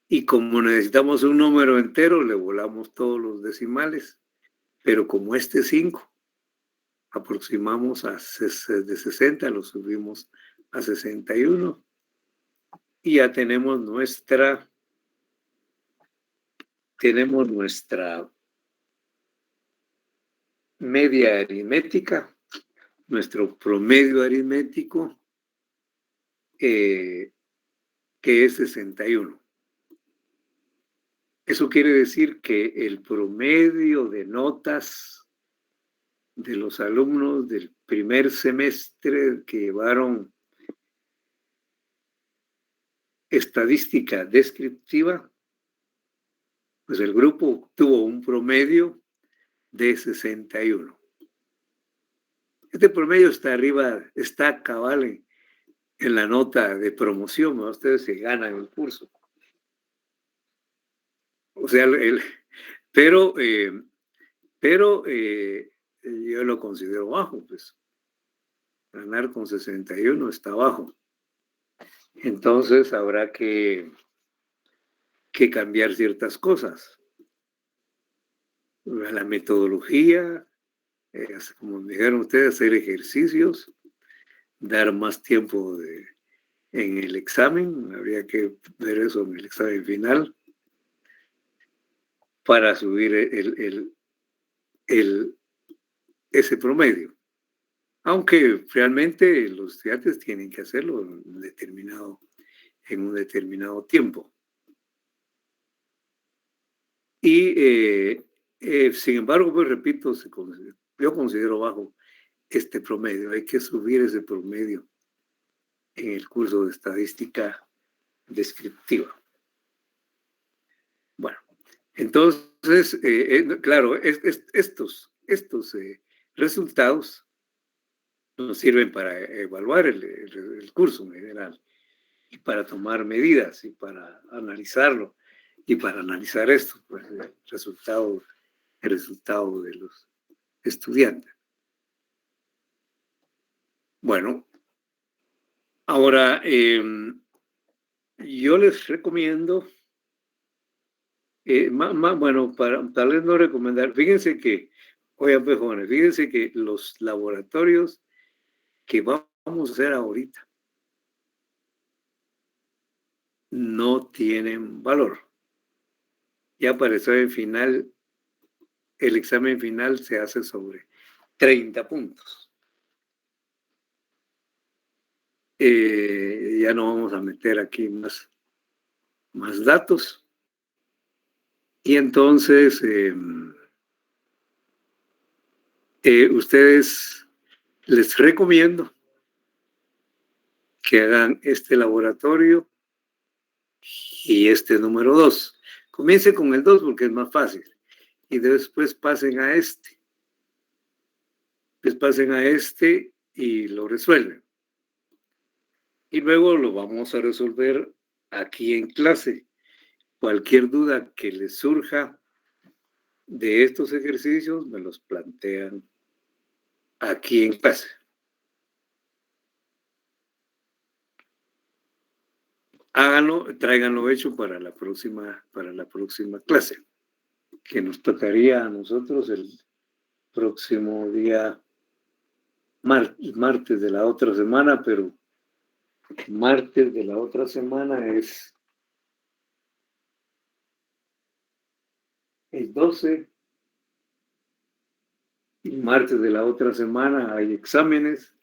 Y como necesitamos un número entero, le volamos todos los decimales. Pero como este 5, aproximamos de 60, lo subimos a 61. Y ya tenemos nuestra media aritmética, nuestro promedio aritmético, que es 61. Eso quiere decir que el promedio de notas de los alumnos del primer semestre que llevaron estadística descriptiva, pues el grupo tuvo un promedio de 61. Este promedio está arriba, está cabal en la nota de promoción, ¿no? Ustedes se ganan el curso. O sea, pero yo lo considero bajo, pues. Ganar con 61 está bajo. Entonces habrá que cambiar ciertas cosas. La metodología, como me dijeron ustedes, hacer ejercicios, dar más tiempo en el examen, habría que ver eso en el examen final, para subir ese promedio. Aunque realmente los estudiantes tienen que hacerlo en un determinado tiempo. Y Sin embargo, pues repito, yo considero bajo este promedio. Hay que subir ese promedio en el curso de estadística descriptiva. Bueno, entonces, claro, estos resultados nos sirven para evaluar el curso en general y para tomar medidas y para analizarlo y para analizar esto, pues el resultado de los estudiantes. Bueno, ahora yo les recomiendo, bueno, para tal vez no recomendar, fíjense que, oigan, pues jóvenes, fíjense que los laboratorios que vamos a hacer ahorita no tienen valor. Ya para el examen final, el examen final se hace sobre 30 puntos. Ya no vamos a meter aquí más datos. Y entonces, ustedes les recomiendo que hagan este laboratorio y este número 2. Comience con el 2 porque es más fácil. Y después pasen a este. Y lo resuelven. Y luego lo vamos a resolver aquí en clase. Cualquier duda que les surja de estos ejercicios me los plantean aquí en clase. Háganlo, tráiganlo hecho para la próxima clase, que nos tocaría a nosotros el próximo día martes de la otra semana, pero martes de la otra semana es el 12 y martes de la otra semana hay exámenes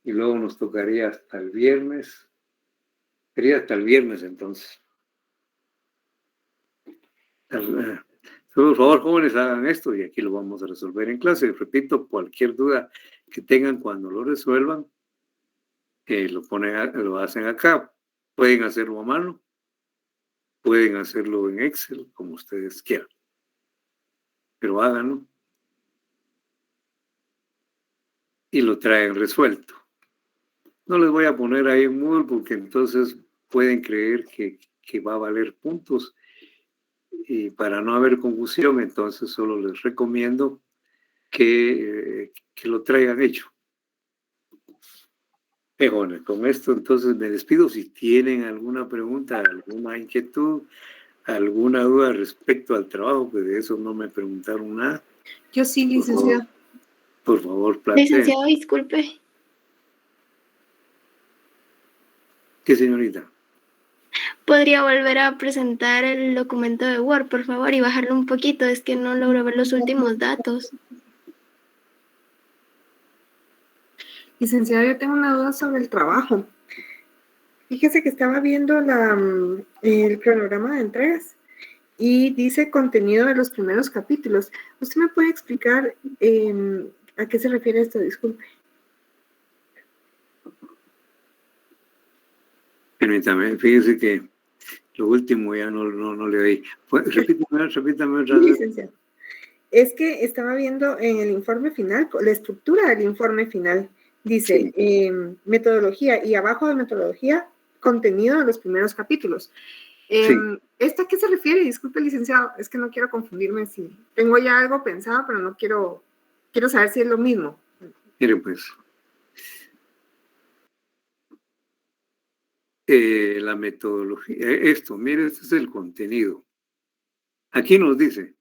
y luego nos tocaría hasta el viernes. Sería hasta el viernes entonces. Por favor, jóvenes, hagan esto y aquí lo vamos a resolver en clase. Repito, cualquier duda que tengan cuando lo resuelvan, lo hacen acá. Pueden hacerlo a mano, pueden hacerlo en Excel, como ustedes quieran. Pero háganlo y lo traen resuelto. No les voy a poner ahí en Moodle porque entonces pueden creer que va a valer puntos. Y para no haber confusión, entonces solo les recomiendo que lo traigan hecho. Bueno, con esto entonces me despido. Si tienen alguna pregunta, alguna inquietud, alguna duda respecto al trabajo, pues de eso no me preguntaron nada. Yo sí, licenciado. Por favor, planteen. Licenciado, disculpe. ¿Qué, señorita? ¿Podría volver a presentar el documento de Word, por favor, y bajarlo un poquito? Es que no logro ver los últimos datos. Licenciado, yo tengo una duda sobre el trabajo. Fíjese que estaba viendo el cronograma de entregas y dice contenido de los primeros capítulos. ¿Usted me puede explicar a qué se refiere esto? Disculpe. Permítame, fíjese que lo último ya no le oí. Repítame otra vez. Licenciado. Es que estaba viendo en el informe final, la estructura del informe final. Dice sí. Metodología y abajo de metodología, contenido de los primeros capítulos. Sí. ¿Esto a qué se refiere? Disculpe, licenciado, es que no quiero confundirme. Si tengo ya algo pensado, pero no quiero saber si es lo mismo. Mire, pues. La metodología, mire, este es el contenido. Aquí nos dice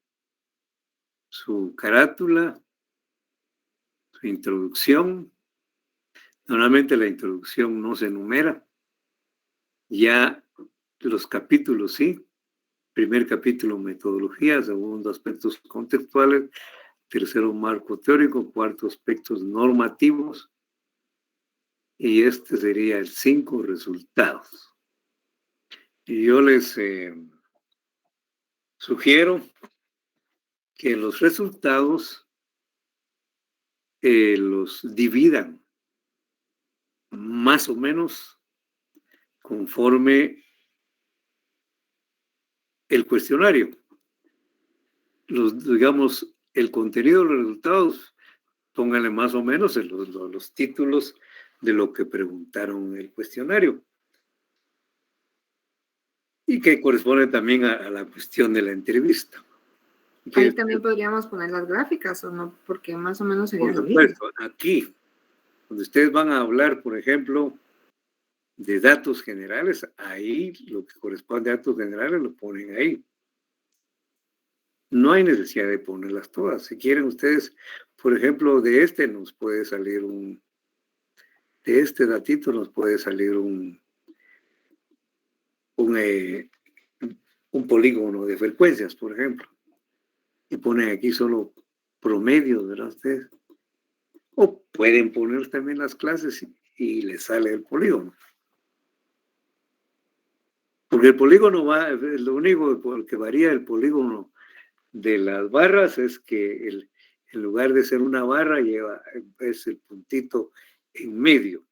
su carátula, su introducción. Normalmente la introducción no se enumera. Ya los capítulos sí. Primer capítulo, metodología. Segundo, aspectos contextuales. Tercero, marco teórico. Cuarto, aspectos normativos. Y este sería el 5, resultados. Y yo les sugiero que los resultados los dividan más o menos conforme el cuestionario. Digamos, el contenido de los resultados, pónganle más o menos en los títulos de lo que preguntaron en el cuestionario. Y que corresponde también a la cuestión de la entrevista. Ahí también podríamos poner las gráficas, ¿o no? Porque más o menos sería por lo mismo. supuesto, aquí, donde ustedes van a hablar, por ejemplo, de datos generales, ahí lo que corresponde a datos generales lo ponen ahí. No hay necesidad de ponerlas todas. Si quieren ustedes, por ejemplo, de este nos puede salir de este datito nos puede salir un polígono de frecuencias, por ejemplo. Y ponen aquí solo promedio, ¿verdad ustedes? O pueden poner también las clases y les sale el polígono. Porque el polígono lo único que varía el polígono de las barras es que en lugar de ser una barra es el puntito en medio.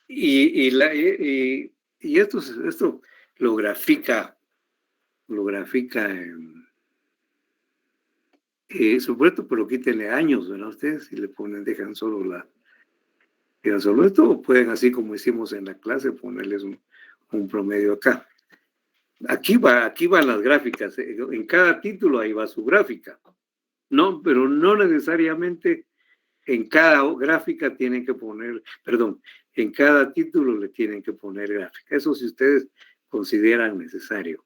Y esto lo grafica supuesto, pero quítenle años, ¿verdad ustedes? Si le ponen, dejan solo esto, o pueden, así como hicimos en la clase, ponerles un promedio acá. Aquí van las gráficas. En cada título ahí va su gráfica. No, pero no necesariamente en cada gráfica tienen que poner, perdón, en cada título le tienen que poner gráfica. Eso si ustedes consideran necesario.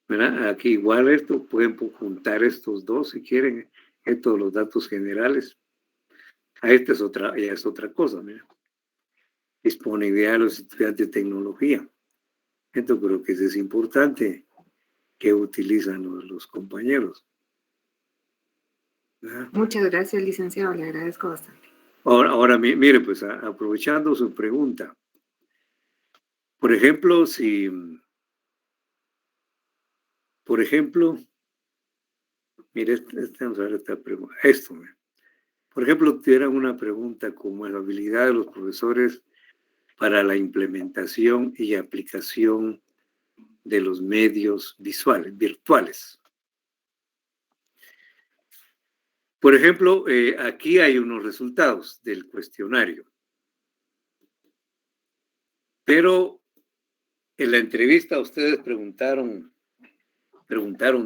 ¿Verdad? Aquí igual pueden juntar estos dos si quieren, estos los datos generales. Esta ya es otra cosa, mira. Disponibilidad de los estudiantes de tecnología. Esto creo que es importante que utilizan los compañeros. ¿Verdad? Muchas gracias, licenciado, le agradezco bastante. Ahora mire, pues aprovechando su pregunta. Por ejemplo, mire, vamos a ver esta pregunta. Por ejemplo, tuvieran una pregunta como la habilidad de los profesores para la implementación y aplicación de los medios virtuales. Por ejemplo, aquí hay unos resultados del cuestionario. Pero en la entrevista ustedes preguntaron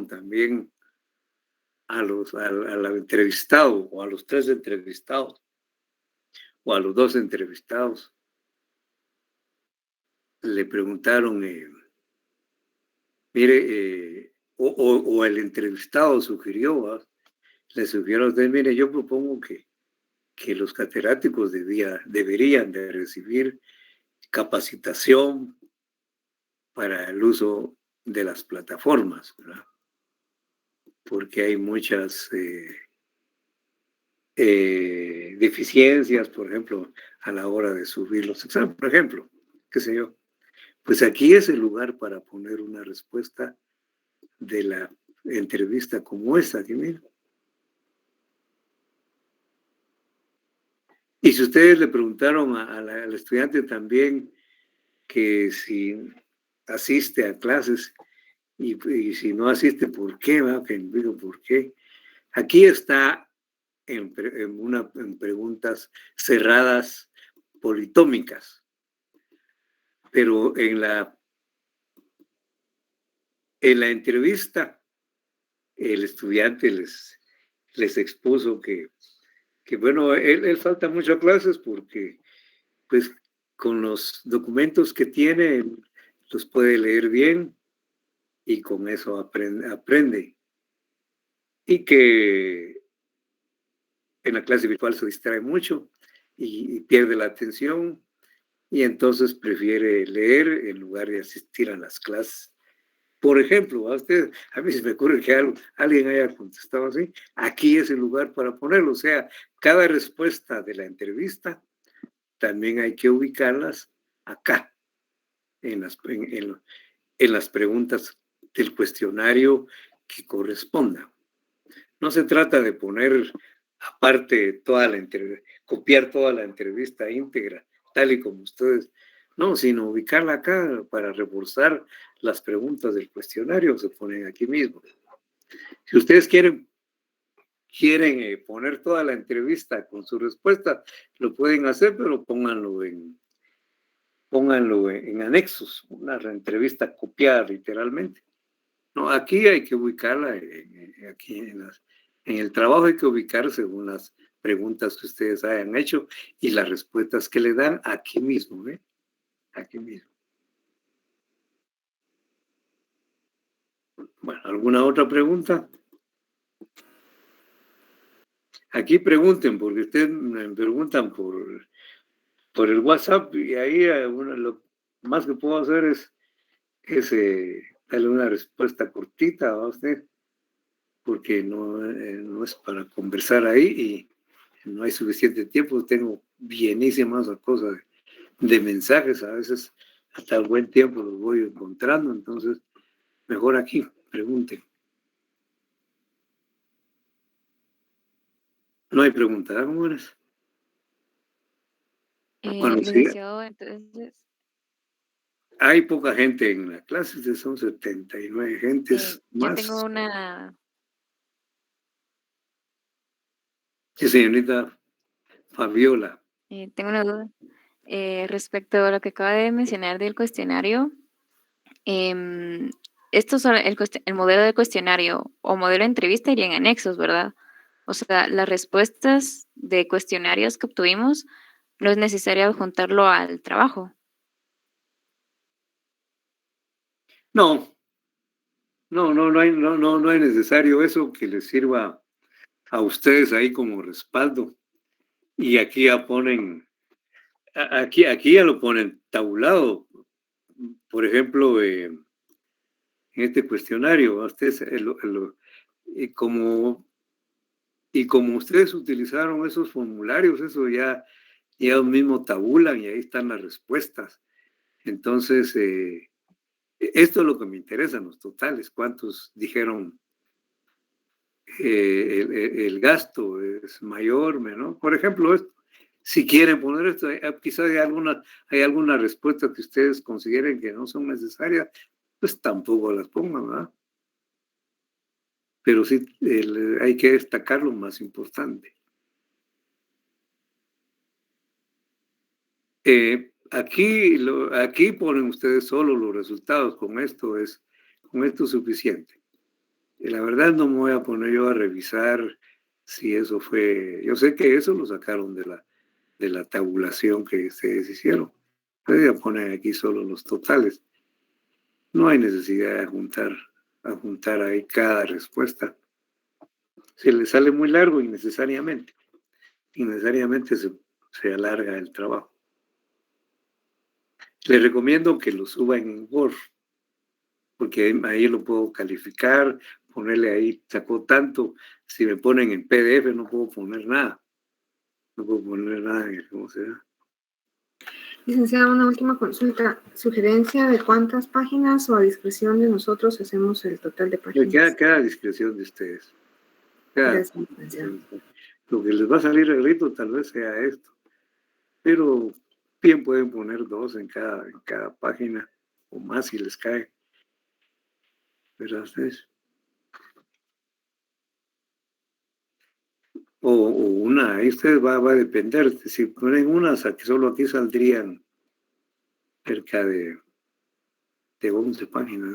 también al entrevistado o a los 3 entrevistados o a los 2 entrevistados. Le preguntaron, mire, o el entrevistado sugirió, le sugirió a usted, mire, yo propongo que los catedráticos deberían de recibir capacitación para el uso de las plataformas, ¿verdad? Porque hay muchas deficiencias, por ejemplo, a la hora de subir los exámenes, por ejemplo, qué sé yo. Pues aquí es el lugar para poner una respuesta de la entrevista como esta, ¿sí? Y si ustedes le preguntaron al estudiante también que si asiste a clases y si no asiste, ¿por qué? Que digo, ¿por qué? Aquí está en preguntas cerradas politómicas, pero en la entrevista el estudiante les expuso que bueno, él falta mucho a clases porque pues con los documentos que tiene los puede leer bien y con eso aprende. Y que en la clase virtual se distrae mucho y pierde la atención y entonces prefiere leer en lugar de asistir a las clases. Por ejemplo, a mí se me ocurre que alguien haya contestado así, aquí es el lugar para ponerlo. O sea, cada respuesta de la entrevista también hay que ubicarlas acá, en las preguntas del cuestionario que corresponda. No se trata de poner aparte toda la entrevista, copiar toda la entrevista íntegra, tal y como ustedes, no, sino ubicarla acá para reforzar las preguntas del cuestionario, se ponen aquí mismo. Si ustedes quieren poner toda la entrevista con su respuesta, lo pueden hacer, pero pónganlo en anexos, una entrevista copiada literalmente. No, aquí hay que ubicarla, aquí en el trabajo hay que ubicar según las preguntas que ustedes hayan hecho y las respuestas que le dan aquí mismo, ¿eh? Aquí mismo. Bueno, ¿alguna otra pregunta? Aquí pregunten, porque ustedes me preguntan por el WhatsApp y ahí lo más que puedo hacer es darle una respuesta cortita a usted, porque no es para conversar ahí y no hay suficiente tiempo. Tengo bienísimas cosas de mensajes, a veces hasta el buen tiempo los voy encontrando, entonces mejor aquí, pregunten. No hay pregunta, ¿verdad, amores? Bueno, sí, Licenciado, entonces, hay poca gente en la clase, son 79 gentes yo más. tengo una, Sí, señorita Fabiola. tengo una duda respecto a lo que acaba de mencionar del cuestionario. Esto son el modelo de cuestionario o modelo de entrevista irían anexos, ¿verdad? O sea, las respuestas de cuestionarios que obtuvimos no es necesario adjuntarlo al trabajo. No hay necesario eso que les sirva a ustedes ahí como respaldo. Y aquí ya ponen, aquí ya lo ponen tabulado. Por ejemplo, en este cuestionario, ustedes, y como ustedes utilizaron esos formularios, eso ya ellos mismos tabulan y ahí están las respuestas. Entonces, esto es lo que me interesa, los totales, cuántos dijeron el gasto es mayor, menor. Por ejemplo, si quieren poner esto, quizás hay alguna respuesta que ustedes consideren que no son necesarias, pues tampoco las pongan, ¿verdad? Pero sí hay que destacar lo más importante. Aquí ponen ustedes solo los resultados, con esto es suficiente. La verdad no me voy a poner yo a revisar si eso fue, yo sé que eso lo sacaron de la tabulación que ustedes hicieron. Ustedes ya ponen aquí solo los totales. No hay necesidad de juntar ahí cada respuesta. Se les sale muy largo innecesariamente. Innecesariamente se alarga el trabajo. Les recomiendo que lo suban en Word, porque ahí lo puedo calificar, ponerle ahí, sacó tanto. Si me ponen en PDF no puedo poner nada. No puedo poner nada en cómo sea. Licenciada, una última consulta. ¿Sugerencia de cuántas páginas o a discreción de nosotros hacemos el total de páginas? Queda a discreción de ustedes. Gracias, licenciada. Lo que les va a salir el grito tal vez sea esto. Pero bien pueden poner 2 en cada página o más si les cae. ¿Verdad ustedes? O una, ahí ustedes va a depender. Si ponen unas, solo aquí saldrían cerca de 11 páginas,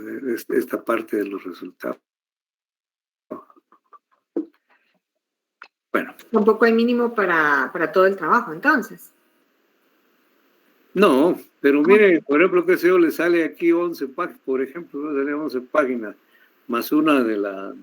esta parte de los resultados. Bueno. Tampoco hay mínimo para todo el trabajo, entonces. No, pero mire, por ejemplo, que se le sale aquí 11 páginas, por ejemplo, sale 11 páginas, más una de la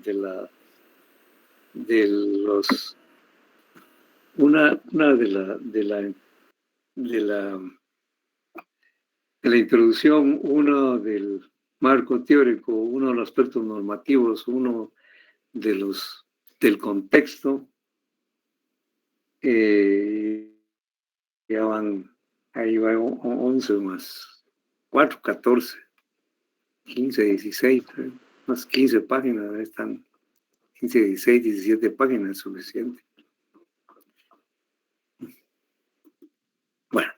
introducción, uno del marco teórico, uno de los aspectos normativos, uno del contexto, ya van, ahí va 11 más 4, 14, 15, 16. unas 15 páginas, están 15, 16, 17 páginas, es suficiente. Bueno,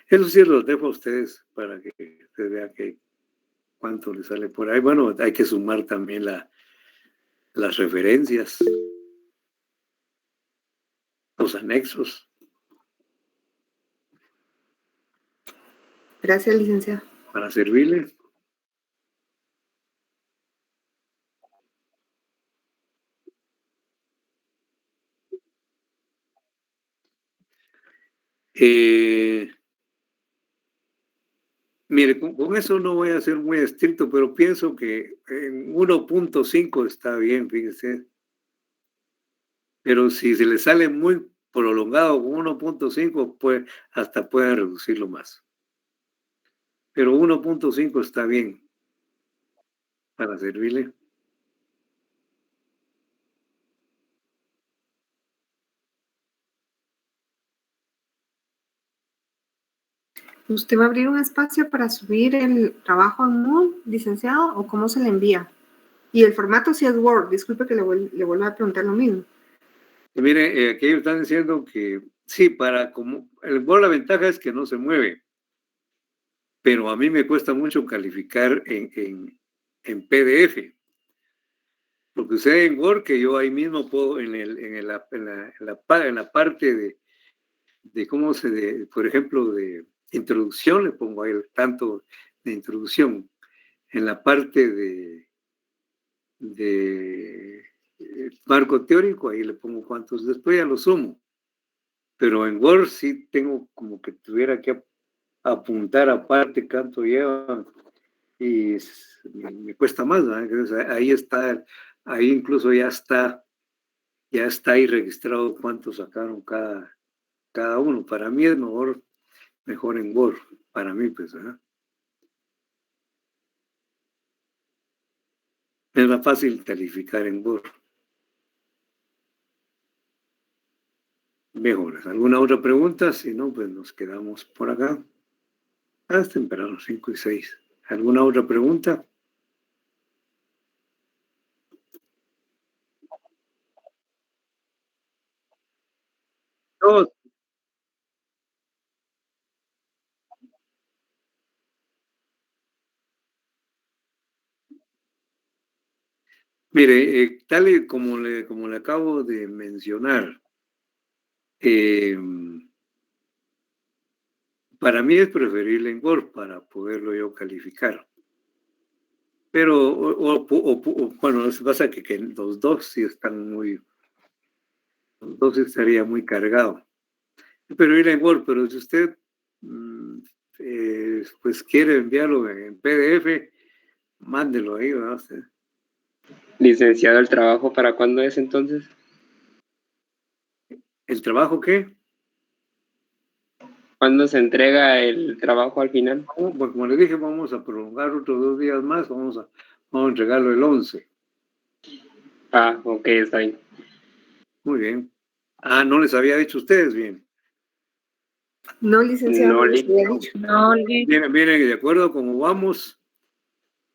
eso sí los dejo a ustedes para que ustedes vean que cuánto les sale por ahí. Bueno, hay que sumar también las referencias, los anexos. Gracias, licenciado. Para servirle. Mire, con eso no voy a ser muy estricto, pero pienso que en 1.5 está bien, fíjese. Pero si se le sale muy prolongado con 1.5, pues hasta pueden reducirlo más. Pero 1.5 está bien para servirle. ¿Usted va a abrir un espacio para subir el trabajo en Moodle, licenciado, o cómo se le envía? Y el formato sí es Word, disculpe que le vuelva a preguntar lo mismo. Mire, aquí están diciendo que sí, como el Word la ventaja es que no se mueve, pero a mí me cuesta mucho calificar en PDF. Porque usted en Word, que yo ahí mismo puedo, en la parte de cómo por ejemplo, de introducción, le pongo ahí el tanto de introducción. En la parte de marco teórico, ahí le pongo cuántos, después ya lo sumo. Pero en Word sí tengo como que tuviera que apuntar aparte cuánto lleva y me cuesta más, ¿no? Entonces, ahí está, ahí incluso ya está ahí registrado cuánto sacaron cada uno. Para mí es mejor en Word, para mí, pues, ¿verdad? Es más fácil calificar en Word. Mejor. ¿Alguna otra pregunta? Si no, pues nos quedamos por acá. Es temprano, 5 y 6. ¿Alguna otra pregunta? No. Mire, tal y como le acabo de mencionar, para mí es preferible en Word para poderlo yo calificar. Pero, bueno, lo que pasa es que los dos sí están los dos estaría muy cargado. Pero ir en Word, pero si usted pues quiere enviarlo en PDF, mándelo ahí, ¿verdad? Usted. Licenciado, ¿el trabajo para cuándo es entonces? ¿El trabajo qué? ¿Cuándo se entrega el trabajo al final? Pues como le dije, vamos a prolongar otros 2 días más, vamos a entregarlo el 11. Ah, ok, está bien. Muy bien. Ah, no les había dicho ustedes bien. No, licenciado, No, les había dicho. No, Miren, de acuerdo a cómo vamos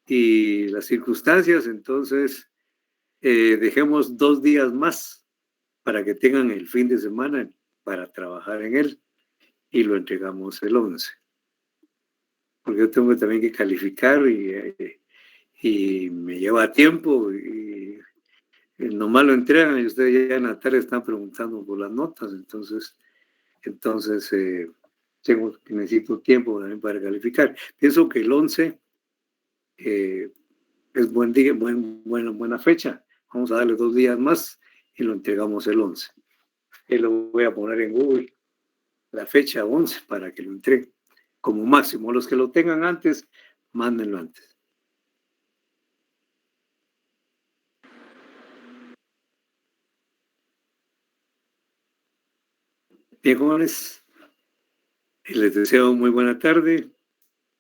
y las circunstancias, entonces dejemos 2 días más para que tengan el fin de semana para trabajar en él y lo entregamos el 11. Porque yo tengo también que calificar y me lleva tiempo y nomás lo entregan y ustedes ya en la tarde están preguntando por las notas, entonces necesito tiempo también para calificar. Pienso que el 11 es buen día, buena fecha. Vamos a darle 2 días más y lo entregamos el 11. Y lo voy a poner en Google, la fecha 11 para que lo entreguen como máximo. Los que lo tengan antes, mándenlo antes. Bien, jóvenes, les deseo muy buena tarde.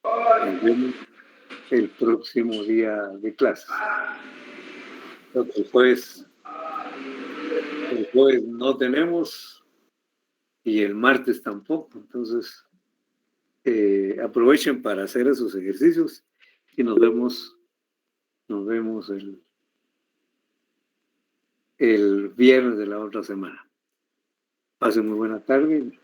Nos vemos el próximo día de clase. El jueves no tenemos y el martes tampoco. Entonces, aprovechen para hacer esos ejercicios y nos vemos Nos vemos el viernes de la otra semana. Pasen muy buena tarde.